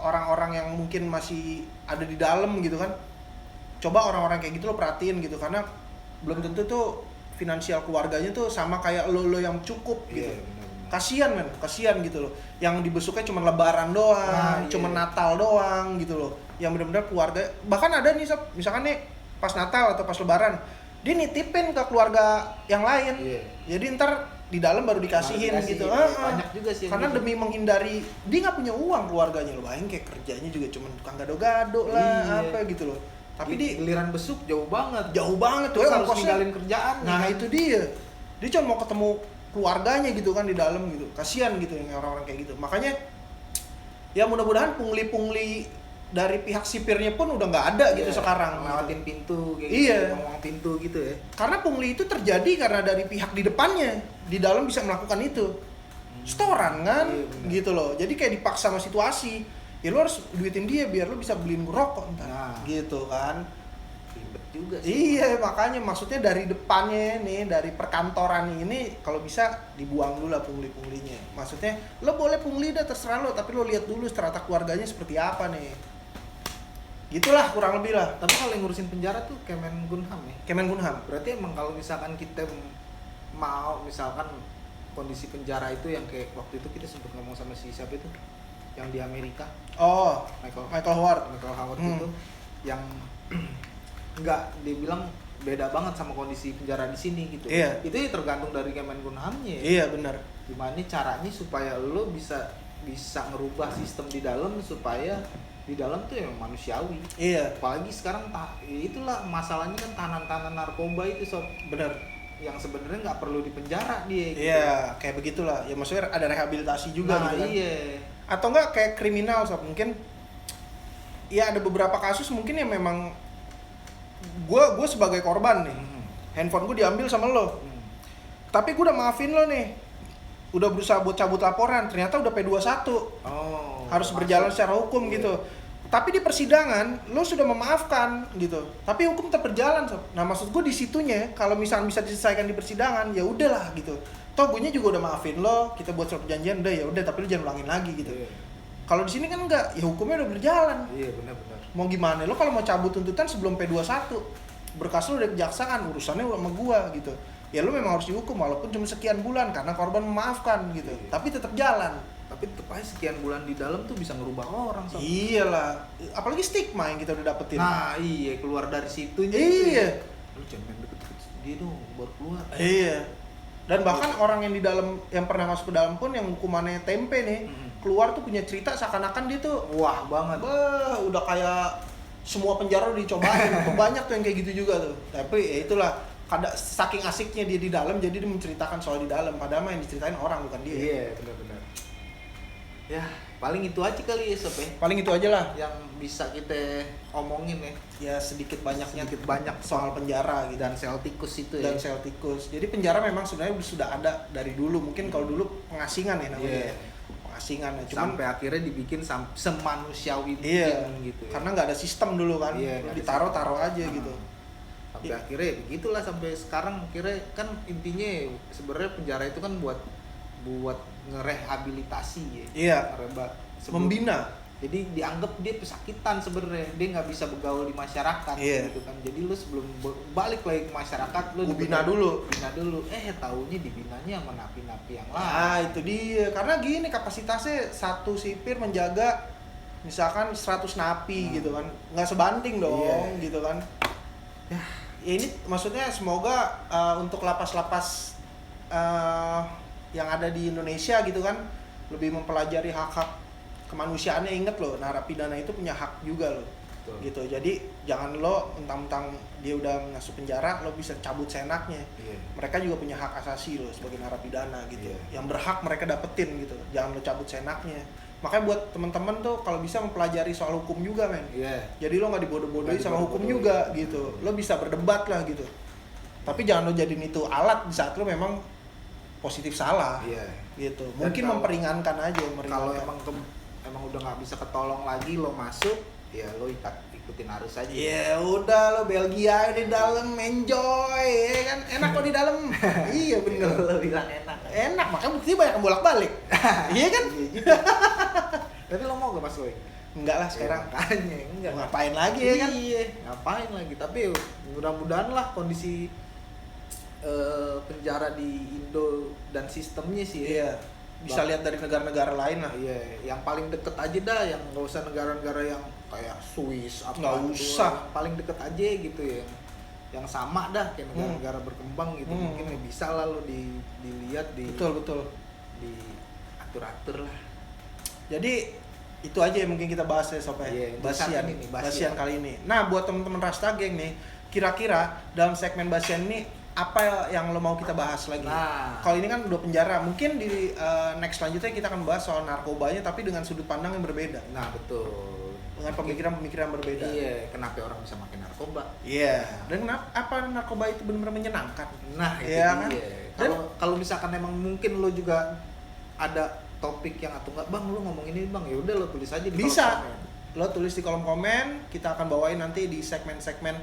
orang-orang yang mungkin masih ada di dalam gitu kan, coba orang-orang kayak gitu lo perhatiin gitu, karena belum tentu tuh finansial keluarganya tuh sama kayak lo yang cukup gitu. Kasian gitu loh, yang dibesuknya cuma lebaran doang, cuma Natal doang gitu loh, yang benar-benar keluarga. Bahkan ada nih misalkan nih pas Natal atau pas lebaran dia nitipin ke keluarga yang lain. Jadi ntar di dalam baru dikasihin gitu. Banyak juga sih. Karena demi menghindari dia nggak punya uang keluarganya loh. Bayangin kayak kerjanya juga cuma tukang gado-gado lah apa gitu loh. Tapi di giliran besuk jauh banget tuh harus ninggalin kerjaan. Nah itu dia cuma mau ketemu keluarganya gitu kan di dalam gitu. Kasihan gitu yang orang-orang kayak gitu. Makanya ya mudah-mudahan pungli-pungli dari pihak sipirnya pun udah nggak ada gitu sekarang. Ngelewatin pintu kayak gitu, ngomong pintu gitu ya. Karena pungli itu terjadi karena dari pihak di depannya, di dalam bisa melakukan itu. Setoran kan, gitu loh. Jadi kayak dipaksa sama situasi. Ya lo harus duitin dia biar lo bisa beliin rokok entar. Gitu kan. Ribet juga sih. Iya, makanya maksudnya dari depannya nih, dari perkantoran ini kalau bisa dibuang dulu lah pungli-punglinya. Maksudnya lo boleh pungli dah terserah lo, tapi lo lihat dulu strata keluarganya seperti apa nih. Gitulah kurang lebih lah. Tapi kalau yang ngurusin penjara tuh Kemenkumham ya. Kemenkumham. Berarti emang kalau misalkan kita mau misalkan kondisi penjara itu yang kayak waktu itu kita sempat ngomong sama si siapa itu yang di Amerika. Oh, Michael Howard itu yang enggak dia bilang beda banget sama kondisi penjara di sini gitu. Iya. Itu ya tergantung dari Kemenkumhamnya. Iya benar. Gimana caranya supaya lo bisa ngerubah sistem di dalam supaya di dalam tuh emang manusiawi. Iya. Apalagi sekarang itulah masalahnya kan tahanan-tahanan narkoba itu sob. Bener. Yang sebenarnya nggak perlu dipenjara dia. Gitu. Iya, kayak begitulah. Ya maksudnya ada rehabilitasi juga gitu kan. Iya. Atau enggak kayak kriminal sob, mungkin ya ada beberapa kasus mungkin yang memang gue sebagai korban nih. Handphone gue diambil sama lo. Tapi gue udah maafin lo nih. Udah berusaha buat cabut laporan, ternyata udah P21. Harus berjalan secara hukum gitu. Tapi di persidangan lo sudah memaafkan gitu. Tapi hukum tetap berjalan sob. Nah, maksud gue di situnya kalau misalnya bisa diselesaikan di persidangan, ya udahlah gitu. Toh gue juga udah maafin lo, kita buat surat perjanjian udah ya udah, tapi lo jangan ulangin lagi gitu. Kalau di sini kan enggak, ya hukumnya udah berjalan. Iya, benar-benar. Mau gimana? Lo kalau mau cabut tuntutan sebelum P21, berkas lo udah kejaksaan, urusannya sama gua gitu. Ya lo memang harus dihukum walaupun cuma sekian bulan karena korban memaafkan gitu. Tapi tetap jalan. Tapi tetap aja sekian bulan di dalam tuh bisa ngerubah orang sob. Iyalah, apalagi stigma yang kita udah dapetin. Nah, iya keluar dari situ. Iya. Lu jangan main deket-deket dia dong, baru keluar. Iya. Dan bahkan orang yang di dalam yang pernah masuk ke dalam pun yang hukumannya tempe nih, keluar tuh punya cerita seakan-akan dia tuh wah banget. Udah kayak semua penjara udah dicobain. Banyak tuh yang kayak gitu juga tuh. Tapi ya itulah, saking asiknya dia di dalam jadi dia menceritakan soal di dalam, padahal yang diceritain orang bukan dia. Iya, benar-benar. Ya, paling itu aja kali ya sob ya. Paling itu aja lah yang bisa kita omongin ya. Ya sedikit banyak soal penjara gitu. Dan sel tikus itu ya. Dan sel tikus. Jadi penjara memang sebenarnya sudah ada dari dulu. Mungkin kalau dulu pengasingan ya namanya. Yeah. Pengasingan ya. Cuman sampai akhirnya dibikin semanusiawi mungkin gitu. Ya. Karena nggak ada sistem dulu kan. Ditaruh aja gitu. Sampai akhirnya begitulah sampai sekarang akhirnya kan intinya sebetulnya penjara itu kan buat ngerehabilitasi ya. Iya. Membina. Jadi dianggap dia pesakitan sebenarnya, dia nggak bisa bergaul di masyarakat gitu kan. Jadi lu sebelum balik lagi ke masyarakat lu bina dulu. Taunya dibinanya sama napi-napi yang lain. Nah, itu dia. Karena gini kapasitasnya satu sipir menjaga misalkan 100 napi gitu kan. Nggak sebanding dong gitu kan. Ya, ini maksudnya semoga untuk lapas-lapas yang ada di Indonesia gitu kan lebih mempelajari hak-hak kemanusiaannya. Inget loh, narapidana itu punya hak juga loh. Betul. Gitu. Jadi jangan lo mentang-mentang dia udah masuk penjara lo bisa cabut seenaknya. Mereka juga punya hak asasi lo sebagai narapidana gitu. Yang berhak mereka dapetin gitu. Jangan lo cabut seenaknya. Makanya buat teman-teman tuh kalau bisa mempelajari soal hukum juga men. Jadi lo nggak dibodoh-bodohi sama hukum juga gitu. Lo bisa berdebat lah gitu. Tapi jangan lo jadiin itu alat di saat lo memang positif salah. Gitu. Mungkin memperingankan aja. Kalau emang udah nggak bisa ketolong lagi lo masuk, ya lo ikutin arus aja. Ya udah lo Belgia di dalam enjoy, ya kan enak lo di dalam. Iya bener. Lo bilang enak makanya buktinya banyak yang bolak-balik. Iya kan? Tapi lo mau gak Mas Boy? Enggak lah sekarang. Makanya enggak. Ngapain lagi ya kan? Iya, ngapain lagi. Tapi mudah-mudahan lah kondisi penjara di Indo dan sistemnya sih. Iya. Bisa lihat dari negara-negara lain lah. Iya, yang paling deket aja dah, yang nggak usah negara-negara yang kayak Swiss apa. Nggak usah. Paling deket aja gitu ya. yang sama dah kayak negara-negara berkembang gitu. Mungkin bisa lah lo dilihat betul diatur-atur lah. Jadi itu aja yang mungkin kita bahas ya Sob ya. Basian kali ini. Nah, buat teman-teman Rasta Geng nih, kira-kira dalam segmen Basian ini apa yang lo mau kita bahas lagi? Nah, kalau ini kan udah penjara, mungkin di next selanjutnya kita akan bahas soal narkobanya tapi dengan sudut pandang yang berbeda. Nah, betul. Dengan pemikiran berbeda. Iya, kenapa orang bisa makan narkoba? Iya. Dan apa narkoba itu benar-benar menyenangkan? Nah, itu ya, dia. Kalau misalkan emang mungkin lo juga ada topik yang atau enggak, Bang, lo ngomong ini, Bang, ya udah lo tulis aja di kolom komen. Lo tulis di kolom komen, kita akan bawain nanti di segmen-segmen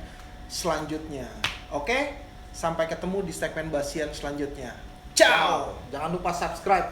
selanjutnya. Oke? Sampai ketemu di segmen Basian selanjutnya. Ciao. Jangan lupa subscribe.